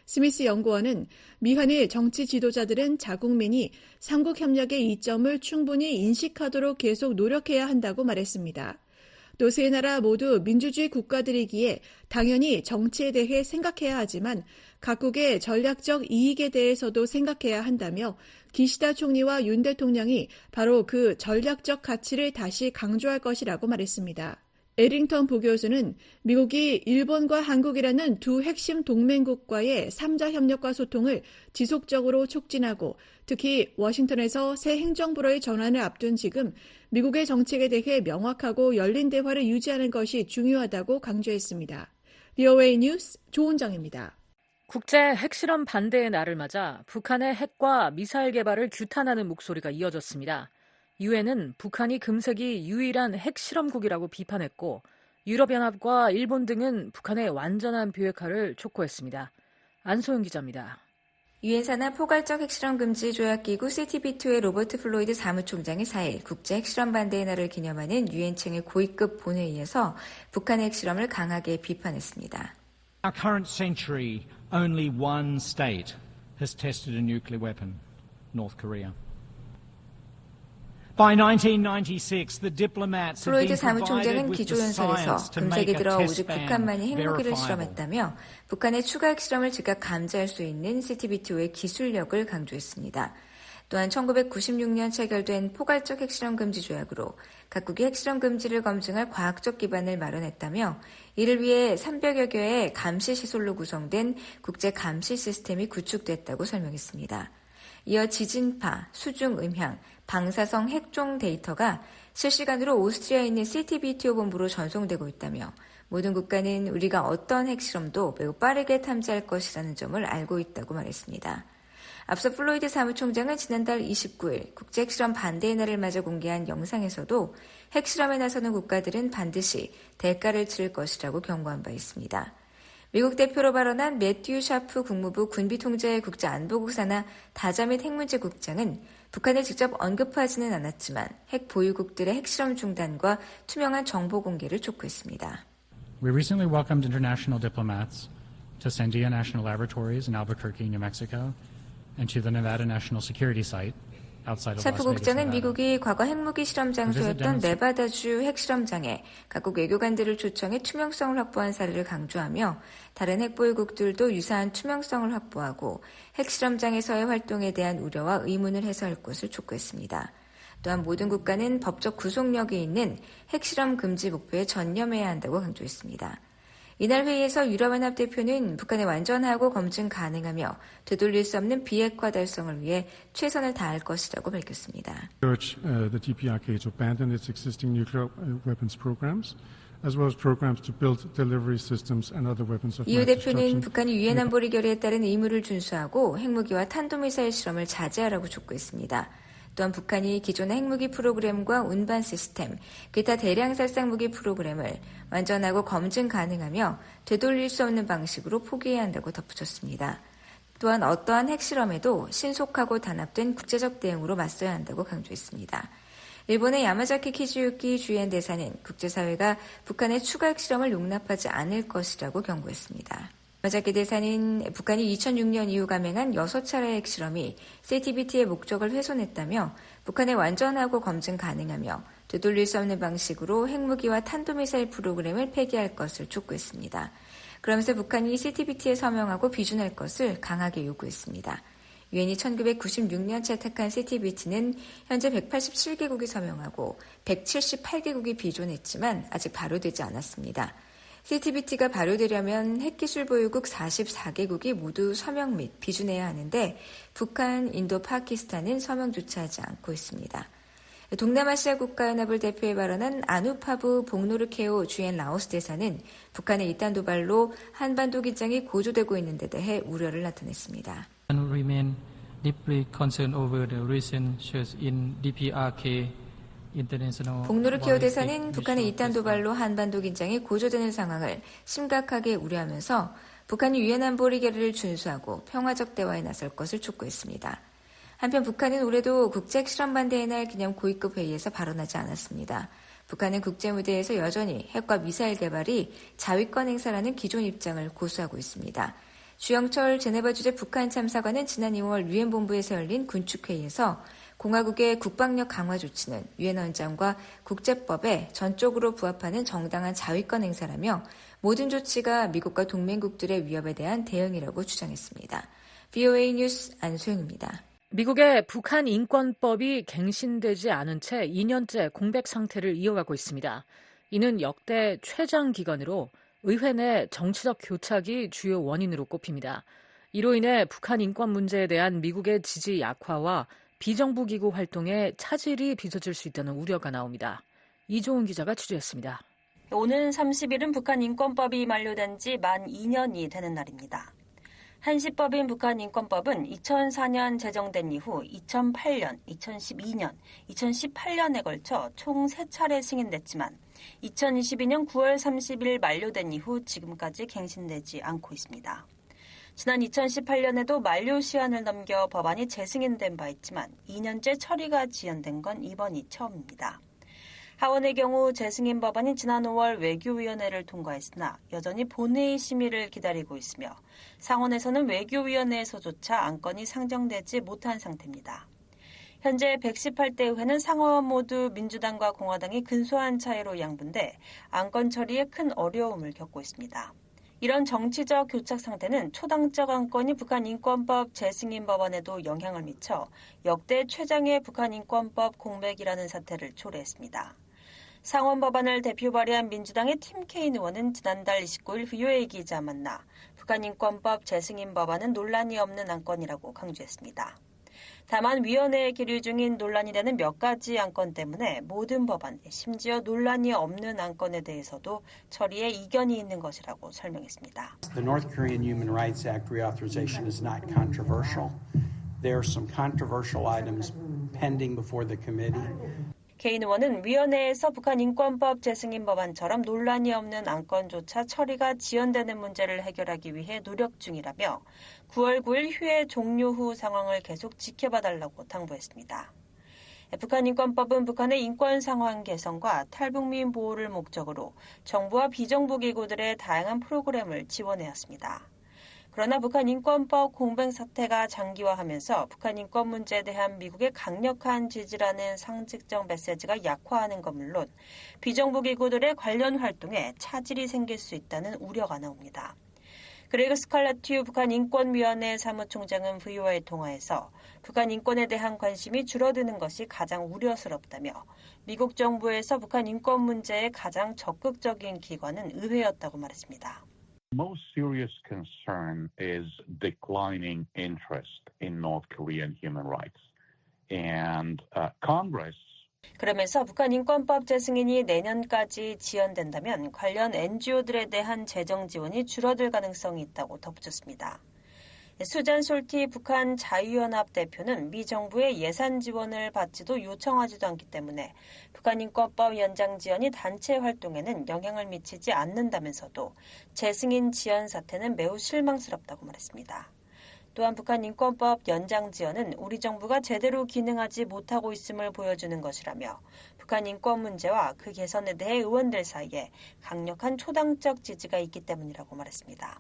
스미스 연구원은 미한일 정치 지도자들은 자국민이 삼국 협력의 이점을 충분히 인식하도록 계속 노력해야 한다고 말했습니다. 또 세 나라 모두 민주주의 국가들이기에 당연히 정치에 대해 생각해야 하지만 각국의 전략적 이익에 대해서도 생각해야 한다며 기시다 총리와 윤 대통령이 바로 그 전략적 가치를 다시 강조할 것이라고 말했습니다. 에링턴 부교수는 미국이 일본과 한국이라는 두 핵심 동맹국과의 3자 협력과 소통을 지속적으로 촉진하고 특히 워싱턴에서 새 행정부로의 전환을 앞둔 지금 미국의 정책에 대해 명확하고 열린 대화를 유지하는 것이 중요하다고 강조했습니다. VOA 뉴스 조은정입니다. 국제 핵실험 반대의 날을 맞아 북한의 핵과 미사일 개발을 규탄하는 목소리가 이어졌습니다. 유엔은 북한이 금세기 유일한 핵실험국이라고 비판했고 유럽연합과 일본 등은 북한의 완전한 비핵화를 촉구했습니다. 안소영 기자입니다. 유엔 산하 포괄적 핵실험 금지 조약기구 CTBTO의 로버트 플로이드 사무총장이 4일 국제 핵실험 반대의 날을 기념하는 유엔청의 고위급 본회의에서 북한의 핵실험을 강하게 비판했습니다. Our current century, only one state has tested a nuclear weapon, North Korea. By 1996, the diplomats have 플로이드 been 사무총장은 provided with the 기조연설에서 science to 금세기 make a 들어 test 오직 ban 북한만이 핵무기를 verifiable. 실험했다며 북한의 추가 핵실험을 즉각 감지할 수 있는 CTBTO의 기술력을 강조했습니다. 또한 1996년 체결된 포괄적 핵실험 금지 조약으로 각국이 핵실험 금지를 검증할 과학적 기반을 마련했다며 이를 위해 300여 개의 감시 시설로 구성된 국제 감시 시스템이 구축됐다고 설명했습니다. 이어 지진파, 수중 음향, 방사성 핵종 데이터가 실시간으로 오스트리아에 있는 CTBTO 본부로 전송되고 있다며 모든 국가는 우리가 어떤 핵실험도 매우 빠르게 탐지할 것이라는 점을 알고 있다고 말했습니다. 앞서 플로이드 사무총장은 지난달 29일 국제 핵실험 반대의 날을 맞아 공개한 영상에서도 핵실험에 나서는 국가들은 반드시 대가를 치를 것이라고 경고한 바 있습니다. 미국 대표로 발언한 매튜 샤프 국무부 군비통제 국제안보국 산하 다자 및 핵문제 국장은 북한을 직접 언급하지는 않았지만 핵 보유국들의 핵실험 중단과 투명한 정보 공개를 촉구했습니다. We recently welcomed international diplomats to Sandia National Laboratories in Albuquerque, New Mexico, and to the Nevada National Security Site. 샤프 국장은 미국이 과거 핵무기 실험 장소였던 네바다주 핵실험장에 각국 외교관들을 초청해 투명성을 확보한 사례를 강조하며 다른 핵보유국들도 유사한 투명성을 확보하고 핵실험장에서의 활동에 대한 우려와 의문을 해소할 것을 촉구했습니다. 또한 모든 국가는 법적 구속력이 있는 핵실험 금지 목표에 전념해야 한다고 강조했습니다. 이날 회의에서 유럽연합 대표는 북한의 완전하고 검증 가능하며 되돌릴 수 없는 비핵화 달성을 위해 최선을 다할 것이라고 밝혔습니다. The DPRK to abandon its existing nuclear weapons programs, as well as programs to build delivery systems and other weapons of 이유 mass 대표는 destruction. 북한이 유엔 안보리 결의에 따른 의무를 준수하고 핵무기와 탄도미사일 실험을 자제하라고 촉구했습니다. 또한 북한이 기존의 핵무기 프로그램과 운반 시스템, 기타 대량 살상 무기 프로그램을 완전하고 검증 가능하며 되돌릴 수 없는 방식으로 포기해야 한다고 덧붙였습니다. 또한 어떠한 핵실험에도 신속하고 단합된 국제적 대응으로 맞서야 한다고 강조했습니다. 일본의 야마자키 키즈유키 주엔 대사는 국제사회가 북한의 추가 핵실험을 용납하지 않을 것이라고 경고했습니다. 야마자키 대사는 북한이 2006년 이후 감행한 6차례의 핵실험이 CTBT의 목적을 훼손했다며 북한의 완전하고 검증 가능하며 되돌릴 수 없는 방식으로 핵무기와 탄도미사일 프로그램을 폐기할 것을 촉구했습니다. 그러면서 북한이 CTBT에 서명하고 비준할 것을 강하게 요구했습니다. 유엔이 1996년 채택한 CTBT는 현재 187개국이 서명하고 178개국이 비준했지만 아직 발효되지 않았습니다. CTBT가 발효되려면 핵기술 보유국 44개국이 모두 서명 및 비준해야 하는데 북한, 인도, 파키스탄은 서명조차 하지 않고 있습니다. 동남아시아 국가연합을 대표해 발언한 아누파부 봉노르케오 주엔 라오스 대사는 북한의 이딴 도발로 한반도 긴장이 고조되고 있는 데 대해 우려를 나타냈습니다. remain deeply concerned over the recent surge in DPRK. 봉노르케오 대사는 북한의 이딴 도발로 한반도 긴장이 고조되는 상황을 심각하게 우려하면서 북한이 유엔 안보리 결의를 준수하고 평화적 대화에 나설 것을 촉구했습니다. 한편 북한은 올해도 국제 핵실험 반대의 날 기념 고위급 회의에서 발언하지 않았습니다. 북한은 국제무대에서 여전히 핵과 미사일 개발이 자위권 행사라는 기존 입장을 고수하고 있습니다. 주영철 제네바 주재 북한 참사관은 지난 2월 유엔 본부에서 열린 군축회의에서 공화국의 국방력 강화 조치는 유엔 헌장과 국제법에 전적으로 부합하는 정당한 자위권 행사라며 모든 조치가 미국과 동맹국들의 위협에 대한 대응이라고 주장했습니다. VOA 뉴스 안소영입니다. 미국의 북한 인권법이 갱신되지 않은 채 2년째 공백 상태를 이어가고 있습니다. 이는 역대 최장 기간으로 의회 내 정치적 교착이 주요 원인으로 꼽힙니다. 이로 인해 북한 인권 문제에 대한 미국의 지지 약화와 비정부 기구 활동에 차질이 빚어질 수 있다는 우려가 나옵니다. 이종훈 기자가 취재했습니다. 오는 30일은 북한 인권법이 만료된 지 만 2년이 되는 날입니다. 한시법인 북한 인권법은 2004년 제정된 이후 2008년, 2012년, 2018년에 걸쳐 총 3차례 승인됐지만 2022년 9월 30일 만료된 이후 지금까지 갱신되지 않고 있습니다. 지난 2018년에도 만료 시한을 넘겨 법안이 재승인된 바 있지만 2년째 처리가 지연된 건 이번이 처음입니다. 하원의 경우 재승인 법안이 지난 5월 외교위원회를 통과했으나 여전히 본회의 심의를 기다리고 있으며 상원에서는 외교위원회에서조차 안건이 상정되지 못한 상태입니다. 현재 118대 의회는 상하원 모두 민주당과 공화당이 근소한 차이로 양분돼 안건 처리에 큰 어려움을 겪고 있습니다. 이런 정치적 교착 상태는 초당적 안건이 북한 인권법 재승인 법안에도 영향을 미쳐 역대 최장의 북한 인권법 공백이라는 사태를 초래했습니다. 상원 법안을 대표 발의한 민주당의 팀 케인 의원은 지난달 29일 VOA 기자 만나 북한 인권법 재승인 법안은 논란이 없는 안건이라고 강조했습니다. 다만 위원회에 계류 중인 논란이 되는 몇 가지 안건 때문에 모든 법안, 심지어 논란이 없는 안건에 대해서도 처리에 이견이 있는 것이라고 설명했습니다. The North Korean Human Rights Act reauthorization is not controversial. There are some controversial items pending before the committee. 케인 의원은 위원회에서 북한 인권법 재승인 법안처럼 논란이 없는 안건조차 처리가 지연되는 문제를 해결하기 위해 노력 중이라며 9월 9일 휴회 종료 후 상황을 계속 지켜봐달라고 당부했습니다. 북한 인권법은 북한의 인권 상황 개선과 탈북민 보호를 목적으로 정부와 비정부 기구들의 다양한 프로그램을 지원해왔습니다. 그러나 북한 인권법 공백 사태가 장기화하면서 북한 인권 문제에 대한 미국의 강력한 지지라는 상징적 메시지가 약화하는 것 물론 비정부 기구들의 관련 활동에 차질이 생길 수 있다는 우려가 나옵니다. 그레그 스칼라튜 북한 인권위원회 사무총장은 VOA의 통화에서 북한 인권에 대한 관심이 줄어드는 것이 가장 우려스럽다며 미국 정부에서 북한 인권 문제에 가장 적극적인 기관은 의회였다고 말했습니다. Most serious concern is declining interest in North Korean human rights. And Congress 그러면서 북한 인권법 재승인이 내년까지 지연된다면 관련 NGO들에 대한 재정 지원이 줄어들 가능성이 있다고 덧붙였습니다. 수잔 솔티 북한 자유연합 대표는 미 정부의 예산 지원을 받지도 요청하지도 않기 때문에 북한 인권법 연장 지연이 단체 활동에는 영향을 미치지 않는다면서도 재승인 지연 사태는 매우 실망스럽다고 말했습니다. 또한 북한 인권법 연장 지연은 우리 정부가 제대로 기능하지 못하고 있음을 보여주는 것이라며 북한 인권 문제와 그 개선에 대해 의원들 사이에 강력한 초당적 지지가 있기 때문이라고 말했습니다.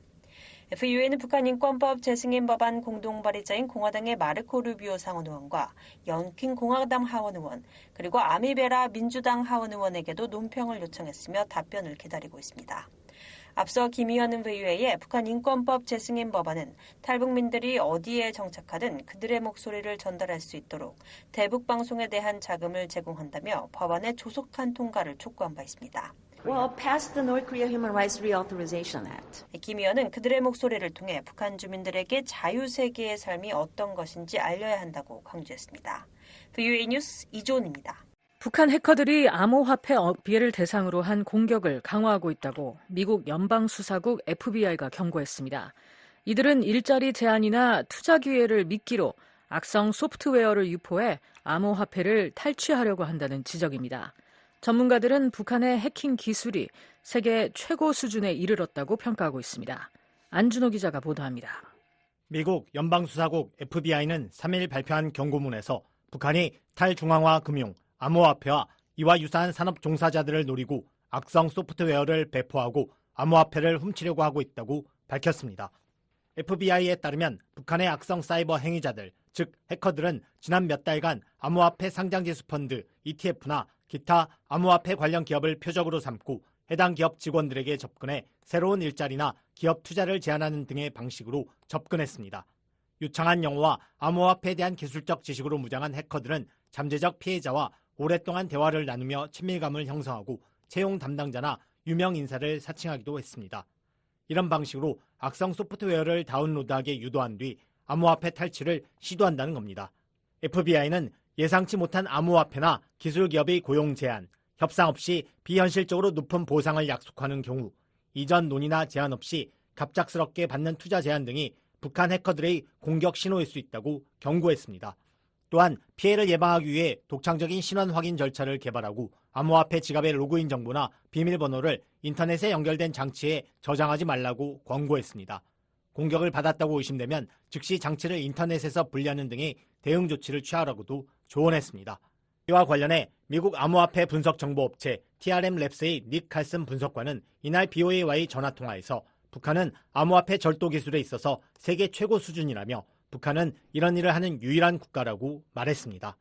VOA는 북한 인권법 재승인 법안 공동 발의자인 공화당의 마르코 루비오 상원 의원과 연킨 공화당 하원 의원 그리고 아미베라 민주당 하원 의원에게도 논평을 요청했으며 답변을 기다리고 있습니다. 앞서 김 의원은 VOA에 북한 인권법 재승인 법안은 탈북민들이 어디에 정착하든 그들의 목소리를 전달할 수 있도록 대북 방송에 대한 자금을 제공한다며 법안의 조속한 통과를 촉구한 바 있습니다. Well, pass the North Korea Human Rights Reauthorization Act. 김 의원은 그들의 목소리를 통해 북한 주민들에게 자유세계의 삶이 어떤 것인지 알려야 한다고 강조했습니다. VOA 뉴스 이조은입니다. 북한 해커들이 암호화폐 업계를 대상으로 한 공격을 강화하고 있다고 미국 연방수사국 FBI가 경고했습니다. 이들은 일자리 제한이나 투자 기회를 미끼로 악성 소프트웨어를 유포해 암호화폐를 탈취하려고 한다는 지적입니다. 전문가들은 북한의 해킹 기술이 세계 최고 수준에 이르렀다고 평가하고 있습니다. 안준호 기자가 보도합니다. 미국 연방수사국 FBI는 3일 발표한 경고문에서 북한이 탈중앙화 금융, 암호화폐와 이와 유사한 산업 종사자들을 노리고 악성 소프트웨어를 배포하고 암호화폐를 훔치려고 하고 있다고 밝혔습니다. FBI에 따르면 북한의 악성 사이버 행위자들 즉 해커들은 지난 몇 달간 암호화폐 상장지수 펀드, ETF나 기타 암호화폐 관련 기업을 표적으로 삼고 해당 기업 직원들에게 접근해 새로운 일자리나 기업 투자를 제안하는 등의 방식으로 접근했습니다. 유창한 영어와 암호화폐에 대한 기술적 지식으로 무장한 해커들은 잠재적 피해자와 오랫동안 대화를 나누며 친밀감을 형성하고 채용 담당자나 유명 인사를 사칭하기도 했습니다. 이런 방식으로 악성 소프트웨어를 다운로드하게 유도한 뒤 암호화폐 탈취를 시도한다는 겁니다. FBI는 예상치 못한 암호화폐나 기술기업의 고용 제한, 협상 없이 비현실적으로 높은 보상을 약속하는 경우, 이전 논의나 제한 없이 갑작스럽게 받는 투자 제한 등이 북한 해커들의 공격 신호일 수 있다고 경고했습니다. 또한 피해를 예방하기 위해 독창적인 신원 확인 절차를 개발하고 암호화폐 지갑의 로그인 정보나 비밀번호를 인터넷에 연결된 장치에 저장하지 말라고 권고했습니다. 공격을 받았다고 의심되면 즉시 장치를 인터넷에서 분리하는 등의 대응 조치를 취하라고도 조언했습니다. 이와 관련해 미국 암호화폐 분석 정보업체 TRM랩스의 닉 칼슨 분석관은 이날 BOA와의 전화통화에서 북한은 암호화폐 절도 기술에 있어서 세계 최고 수준이라며 북한은 이런 일을 하는 유일한 국가라고 말했습니다.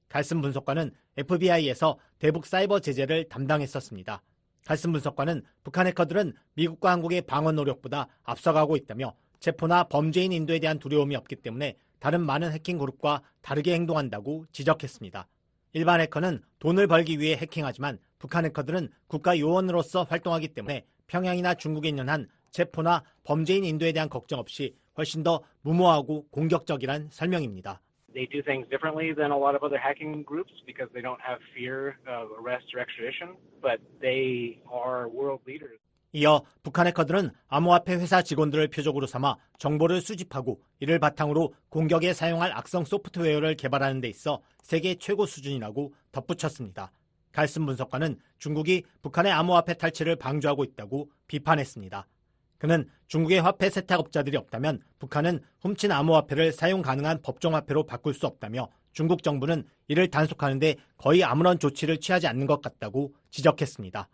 칼슨 분석관은 FBI에서 대북 사이버 제재를 담당했었습니다. 칼슨 분석관은 북한 해커들은 미국과 한국의 방어 노력보다 앞서가고 있다며 체포나 범죄인 인도에 대한 두려움이 없기 때문에 다른 많은 해킹 그룹과 다르게 행동한다고 지적했습니다. 일반 해커는 돈을 벌기 위해 해킹하지만 북한 해커들은 국가 요원으로서 활동하기 때문에 평양이나 중국에 있는 한 체포나 범죄인 인도에 대한 걱정 없이 훨씬 더 무모하고 공격적이란 설명입니다. They do things differently than a lot of other hacking groups because they don't have fear of arrest or extradition, but they are world leaders. 이어 북한 해커들은 암호화폐 회사 직원들을 표적으로 삼아 정보를 수집하고 이를 바탕으로 공격에 사용할 악성 소프트웨어를 개발하는 데 있어 세계 최고 수준이라고 덧붙였습니다. 칼슨 분석관은 중국이 북한의 암호화폐 탈취를 방조하고 있다고 비판했습니다. 그는 중국의 화폐 세탁업자들이 없다면 북한은 훔친 암호화폐를 사용 가능한 법정화폐로 바꿀 수 없다며 중국 정부는 이를 단속하는 데 거의 아무런 조치를 취하지 않는 것 같다고 지적했습니다.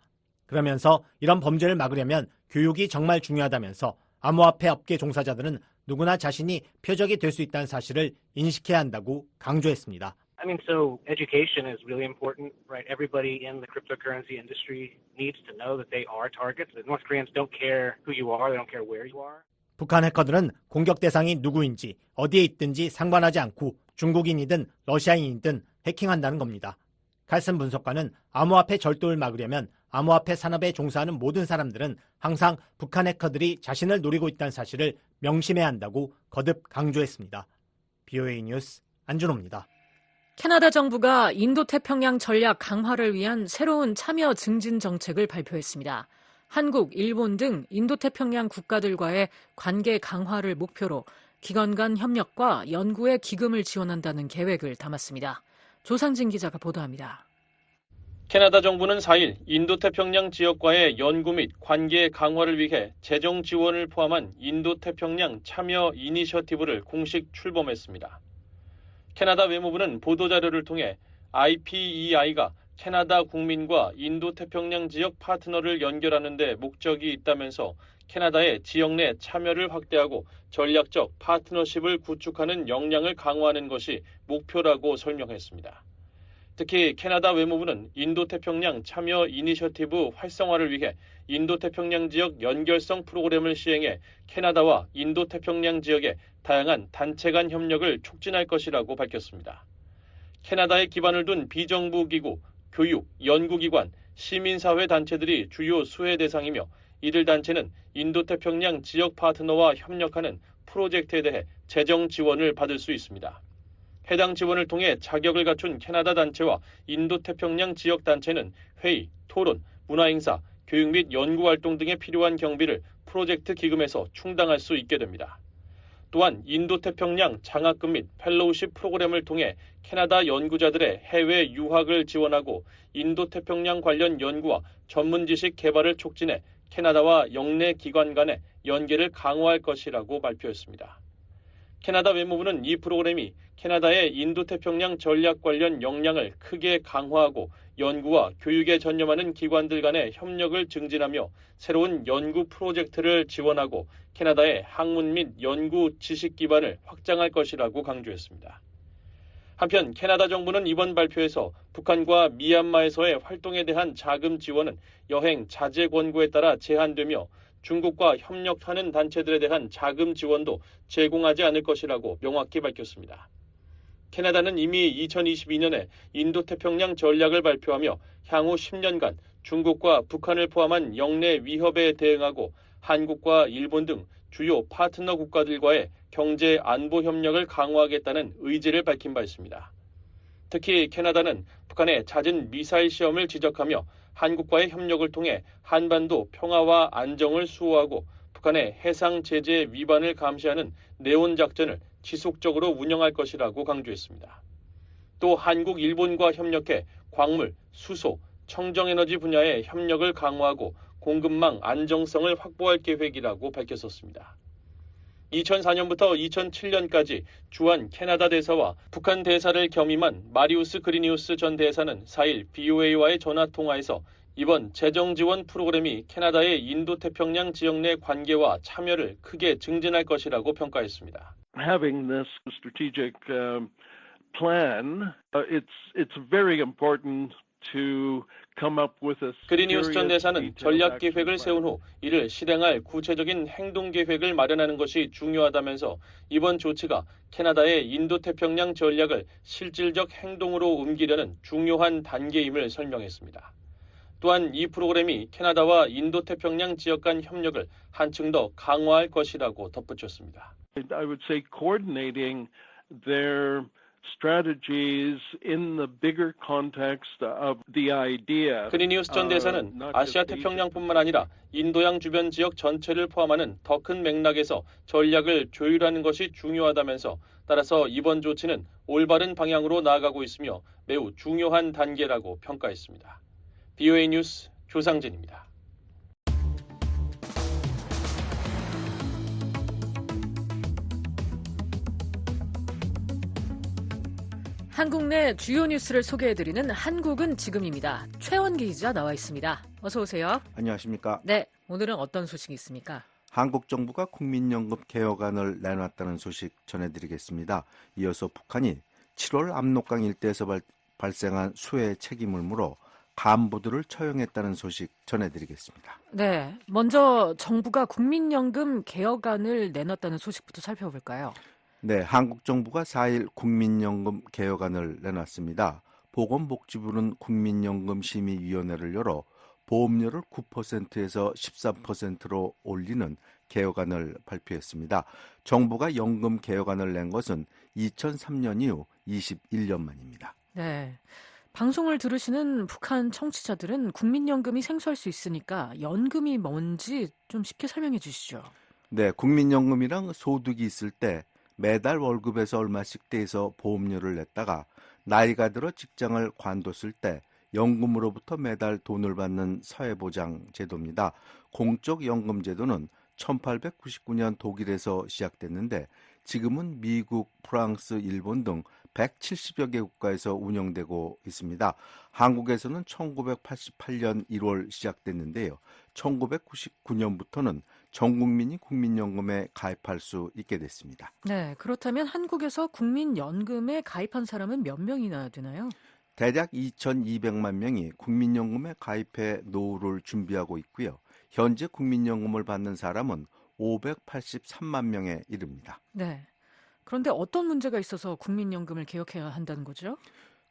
그러면서 이런 범죄를 막으려면 교육이 정말 중요하다면서 암호화폐 업계 종사자들은 누구나 자신이 표적이 될 수 있다는 사실을 인식해야 한다고 강조했습니다. I mean, so education is really important, right? Everybody in the cryptocurrency industry needs to know that they are targets. The North Koreans don't care who you are, they don't care where you are. 북한 해커들은 공격 대상이 누구인지 어디에 있든지 상관하지 않고 중국인이든 러시아인이든 해킹한다는 겁니다. 칼슨 분석관은 암호화폐 절도를 막으려면 암호화폐 산업에 종사하는 모든 사람들은 항상 북한 해커들이 자신을 노리고 있다는 사실을 명심해야 한다고 거듭 강조했습니다. BOA 뉴스 안준호입니다. 캐나다 정부가 인도태평양 전략 강화를 위한 새로운 참여 증진 정책을 발표했습니다. 한국, 일본 등 인도태평양 국가들과의 관계 강화를 목표로 기관 간 협력과 연구에 기금을 지원한다는 계획을 담았습니다. 조상진 기자가 보도합니다. 캐나다 정부는 4일 인도태평양 지역과의 연구 및 관계 강화를 위해 재정 지원을 포함한 인도태평양 참여 이니셔티브를 공식 출범했습니다. 캐나다 외무부는 보도자료를 통해 IPEI가 캐나다 국민과 인도태평양 지역 파트너를 연결하는 데 목적이 있다면서 캐나다의 지역 내 참여를 확대하고 전략적 파트너십을 구축하는 역량을 강화하는 것이 목표라고 설명했습니다. 특히 캐나다 외무부는 인도태평양 참여 이니셔티브 활성화를 위해 인도태평양 지역 연결성 프로그램을 시행해 캐나다와 인도태평양 지역의 다양한 단체 간 협력을 촉진할 것이라고 밝혔습니다. 캐나다에 기반을 둔 비정부 기구, 교육, 연구기관, 시민사회 단체들이 주요 수혜 대상이며 이들 단체는 인도태평양 지역 파트너와 협력하는 프로젝트에 대해 재정 지원을 받을 수 있습니다. 해당 지원을 통해 자격을 갖춘 캐나다 단체와 인도태평양 지역 단체는 회의, 토론, 문화행사, 교육 및 연구활동 등에 필요한 경비를 프로젝트 기금에서 충당할 수 있게 됩니다. 또한 인도태평양 장학금 및 펠로우십 프로그램을 통해 캐나다 연구자들의 해외 유학을 지원하고 인도태평양 관련 연구와 전문 지식 개발을 촉진해 캐나다와 영내 기관 간의 연계를 강화할 것이라고 발표했습니다. 캐나다 외무부는 이 프로그램이 캐나다의 인도태평양 전략 관련 역량을 크게 강화하고 연구와 교육에 전념하는 기관들 간의 협력을 증진하며 새로운 연구 프로젝트를 지원하고 캐나다의 학문 및 연구 지식 기반을 확장할 것이라고 강조했습니다. 한편 캐나다 정부는 이번 발표에서 북한과 미얀마에서의 활동에 대한 자금 지원은 여행 자제 권고에 따라 제한되며 중국과 협력하는 단체들에 대한 자금 지원도 제공하지 않을 것이라고 명확히 밝혔습니다. 캐나다는 이미 2022년에 인도태평양 전략을 발표하며 향후 10년간 중국과 북한을 포함한 영내 위협에 대응하고 한국과 일본 등 주요 파트너 국가들과의 경제 안보 협력을 강화하겠다는 의지를 밝힌 바 있습니다. 특히 캐나다는 북한의 잦은 미사일 시험을 지적하며 한국과의 협력을 통해 한반도 평화와 안정을 수호하고 북한의 해상 제재 위반을 감시하는 네온 작전을 지속적으로 운영할 것이라고 강조했습니다. 또 한국, 일본과 협력해 광물, 수소, 청정에너지 분야의 협력을 강화하고 공급망 안정성을 확보할 계획이라고 밝혔었습니다. 2004년부터 2007년까지 주한 캐나다 대사와 북한 대사를 겸임한 마리우스 그리니우스 전 대사는 4일 BOA와의 전화통화에서 이번 재정 지원 프로그램이 캐나다의 인도태평양 지역 내 관계와 참여를 크게 증진할 것이라고 평가했습니다. Having this strategic plan, it's very important to come up with a 그리니우스 전 serious 대사는 detailed 전략 action 계획을 세운 후 이를 실행할 구체적인 행동 계획을 마련하는 것이 중요하다면서 이번 조치가 캐나다의 인도태평양 전략을 실질적 행동으로 옮기려는 중요한 단계임을 설명했습니다. 또한 이 프로그램이 캐나다와 인도태평양 지역 간 협력을 한층 더 강화할 것이라고 덧붙였습니다. I would say coordinating their strategies in the bigger context of the idea. 그리니우스 전 대사는 아시아 태평양뿐만 아니라 인도양 주변 지역 전체를 포함하는 더 큰 맥락에서 전략을 조율하는 것이 중요하다면서 따라서 이번 조치는 올바른 방향으로 나아가고 있으며 매우 중요한 단계라고 평가했습니다. BOA 뉴스 조상진입니다. 한국 내 주요 뉴스를 소개해드리는 한국은 지금입니다. 최원기 기자 나와 있습니다. 어서 오세요. 안녕하십니까? 네, 오늘은 어떤 소식이 있습니까? 한국 정부가 국민연금 개혁안을 내놨다는 소식 전해드리겠습니다. 이어서 북한이 7월 압록강 일대에서 발생한 수해 책임을 물어 간부들을 처형했다는 소식 전해드리겠습니다. 네, 먼저 정부가 국민연금 개혁안을 내놨다는 소식부터 살펴볼까요? 네, 한국 정부가 4일 국민연금 개혁안을 내놨습니다. 보건복지부는 국민연금심의위원회를 열어 보험료를 9%에서 13%로 올리는 개혁안을 발표했습니다. 정부가 연금 개혁안을 낸 것은 2003년 이후 21년 만입니다. 네, 방송을 들으시는 북한 청취자들은 국민연금이 생소할 수 있으니까 연금이 뭔지 좀 쉽게 설명해 주시죠. 네, 국민연금이랑 소득이 있을 때 매달 월급에서 얼마씩 떼서 보험료를 냈다가 나이가 들어 직장을 관뒀을 때 연금으로부터 매달 돈을 받는 사회보장 제도입니다. 공적 연금 제도는 1899년 독일에서 시작됐는데 지금은 미국, 프랑스, 일본 등 170여 개 국가에서 운영되고 있습니다. 한국에서는 1988년 1월 시작됐는데요. 1999년부터는 전 국민이 국민연금에 가입할 수 있게 됐습니다. 네, 그렇다면 한국에서 국민연금에 가입한 사람은 몇 명이나 되나요? 대략 2,200만 명이 국민연금에 가입해 노후를 준비하고 있고요. 현재 국민연금을 받는 사람은 583만 명에 이릅니다. 네. 그런데 어떤 문제가 있어서 국민연금을 개혁해야 한다는 거죠?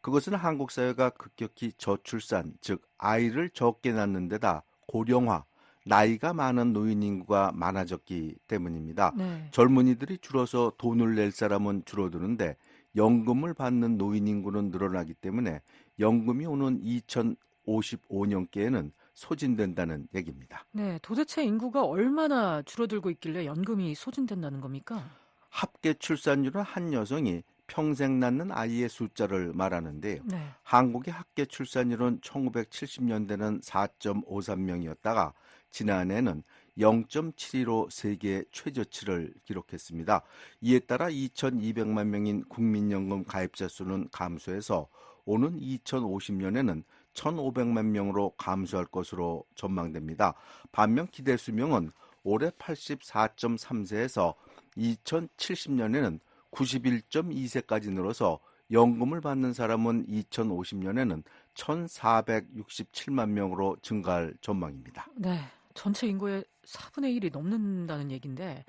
그것은 한국 사회가 급격히 저출산, 즉 아이를 적게 낳는 데다 고령화, 나이가 많은 노인 인구가 많아졌기 때문입니다. 네. 젊은이들이 줄어서 돈을 낼 사람은 줄어드는데 연금을 받는 노인 인구는 늘어나기 때문에 연금이 오는 2055년께에는 소진된다는 얘기입니다. 네, 도대체 인구가 얼마나 줄어들고 있길래 연금이 소진된다는 겁니까? 합계 출산율은 한 여성이 평생 낳는 아이의 숫자를 말하는데요. 네. 한국의 합계 출산율은 1970년대는 4.53명이었다가 지난해는 0.72로 세계 최저치를 기록했습니다. 이에 따라 2,200만 명인 국민연금 가입자 수는 감소해서 오는 2050년에는 1,500만 명으로 감소할 것으로 전망됩니다. 반면 기대 수명은 올해 84.3세에서 2070년에는 91.2세까지 늘어서 연금을 받는 사람은 2050년에는 1,467만 명으로 증가할 전망입니다. 네, 전체 인구의 4분의 1이 넘는다는 얘기인데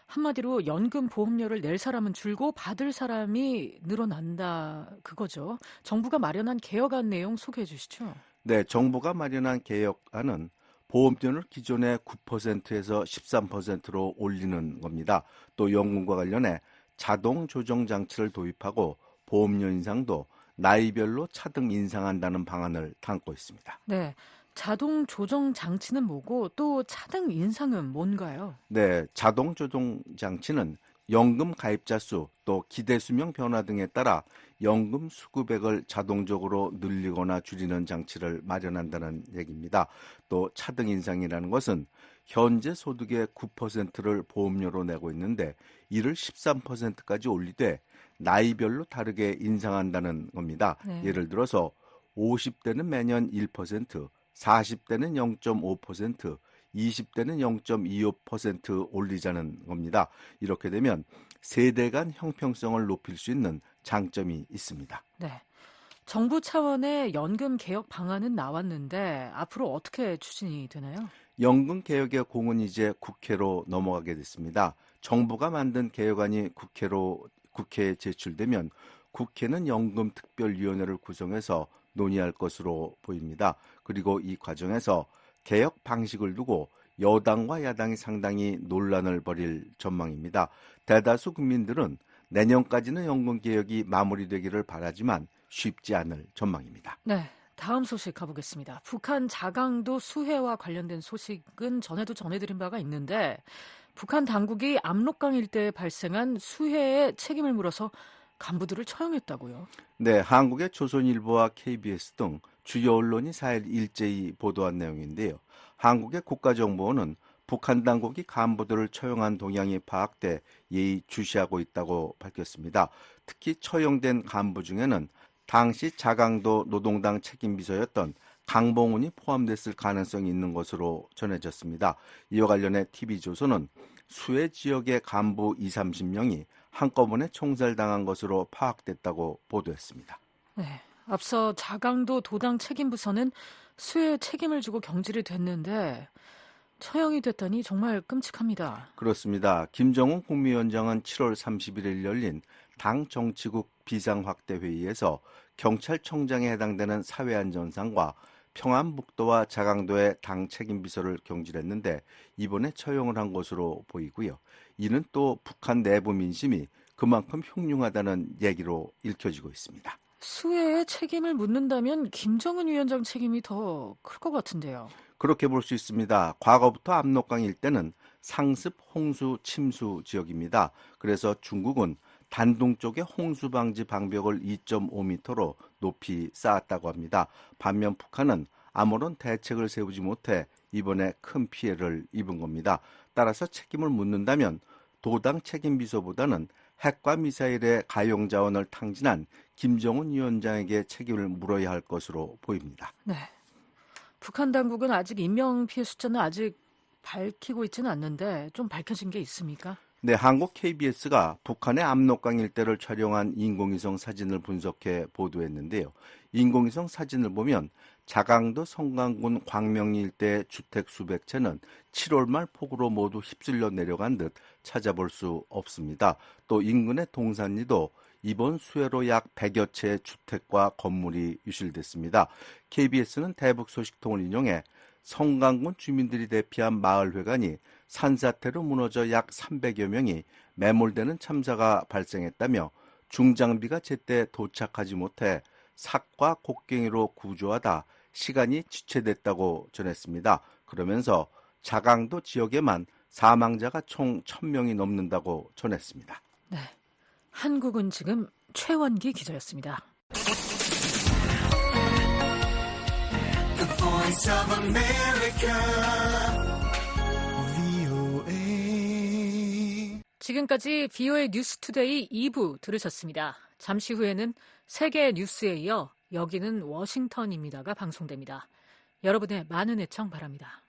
한마디로 연금 보험료를 낼 사람은 줄고 받을 사람이 늘어난다 그거죠. 정부가 마련한 개혁안 내용 소개해 주시죠. 네, 정부가 마련한 개혁안은 보험료를 기존의 9%에서 13%로 올리는 겁니다. 또 연금과 관련해 자동 조정 장치를 도입하고 보험료 인상도 나이별로 차등 인상한다는 방안을 담고 있습니다. 네, 자동 조정 장치는 뭐고 또 차등 인상은 뭔가요? 네, 자동 조정 장치는 연금 가입자 수, 또 기대 수명 변화 등에 따라 연금 수급액을 자동적으로 늘리거나 줄이는 장치를 마련한다는 얘기입니다. 또 차등 인상이라는 것은 현재 소득의 9%를 보험료로 내고 있는데 이를 13%까지 올리되 나이별로 다르게 인상한다는 겁니다. 네. 예를 들어서 50대는 매년 1%, 40대는 0.5%, 20대는 0.25% 올리자는 겁니다. 이렇게 되면 세대 간 형평성을 높일 수 있는 장점이 있습니다. 네, 정부 차원의 연금 개혁 방안은 나왔는데 앞으로 어떻게 추진이 되나요? 연금 개혁의 공은 이제 국회로 넘어가게 됐습니다. 정부가 만든 개혁안이 국회에 제출되면 국회는 연금특별위원회를 구성해서 논의할 것으로 보입니다. 그리고 이 과정에서 개혁 방식을 두고 여당과 야당이 상당히 논란을 벌일 전망입니다. 대다수 국민들은 내년까지는 연금 개혁이 마무리되기를 바라지만 쉽지 않을 전망입니다. 네, 다음 소식 가보겠습니다. 북한 자강도 수해와 관련된 소식은 전에도 전해드린 바가 있는데 북한 당국이 압록강 일대에 발생한 수해에 책임을 물어서 간부들을 처형했다고요? 네, 한국의 조선일보와 KBS 등 주요 언론이 4일 일제히 보도한 내용인데요. 한국의 국가정보원은 북한 당국이 간부들을 처형한 동향이 파악돼 예의주시하고 있다고 밝혔습니다. 특히 처형된 간부 중에는 당시 자강도 노동당 책임비서였던 강봉훈이 포함됐을 가능성이 있는 것으로 전해졌습니다. 이와 관련해 TV조선은 수해 지역의 간부 20-30명이 한꺼번에 총살당한 것으로 파악됐다고 보도했습니다. 네, 앞서 자강도 도당 책임부서는 수해 책임을 지고 경질이 됐는데 처형이 됐다니 정말 끔찍합니다. 그렇습니다. 김정은 국무위원장은 7월 31일 열린 당 정치국 비상확대회의에서 경찰청장에 해당되는 사회안전상과 평안북도와 자강도의 당 책임비서를 경질했는데 이번에 처형을 한 것으로 보이고요. 이는 또 북한 내부 민심이 그만큼 흉흉하다는 얘기로 읽혀지고 있습니다. 수해에 책임을 묻는다면 김정은 위원장 책임이 더 클 것 같은데요. 그렇게 볼 수 있습니다. 과거부터 압록강 일대는 상습 홍수 침수 지역입니다. 그래서 중국은 단둥 쪽에 홍수 방지 방벽을 2.5m로 높이 쌓았다고 합니다. 반면 북한은 아무런 대책을 세우지 못해 이번에 큰 피해를 입은 겁니다. 따라서 책임을 묻는다면 도당 책임비서보다는 핵과 미사일의 가용 자원을 탕진한 김정은 위원장에게 책임을 물어야 할 것으로 보입니다. 네, 북한 당국은 아직 인명피해 숫자는 아직 밝히고 있지는 않는데 좀 밝혀진 게 있습니까? 네, 한국 KBS가 북한의 압록강 일대를 촬영한 인공위성 사진을 분석해 보도했는데요. 인공위성 사진을 보면 자강도 성강군 광명리 일대 주택 수백 채는 7월 말 폭우로 모두 휩쓸려 내려간 듯 찾아볼 수 없습니다. 또 인근의 동산리도 이번 수해로 약 100여 채의 주택과 건물이 유실됐습니다. KBS는 대북 소식통을 인용해 성강군 주민들이 대피한 마을회관이 산사태로 무너져 약 300여 명이 매몰되는 참사가 발생했다며 중장비가 제때 도착하지 못해 삭과 곡괭이로 구조하다 시간이 지체됐다고 전했습니다. 그러면서 자강도 지역에만 사망자가 총 1,000명이 넘는다고 전했습니다. 네, 한국은 지금 최원기 기자였습니다. The Voice of America, 지금까지 VOA 뉴스투데이 2부 들으셨습니다. 잠시 후에는 세계 뉴스에 이어 여기는 워싱턴입니다가 방송됩니다. 여러분의 많은 애청 바랍니다.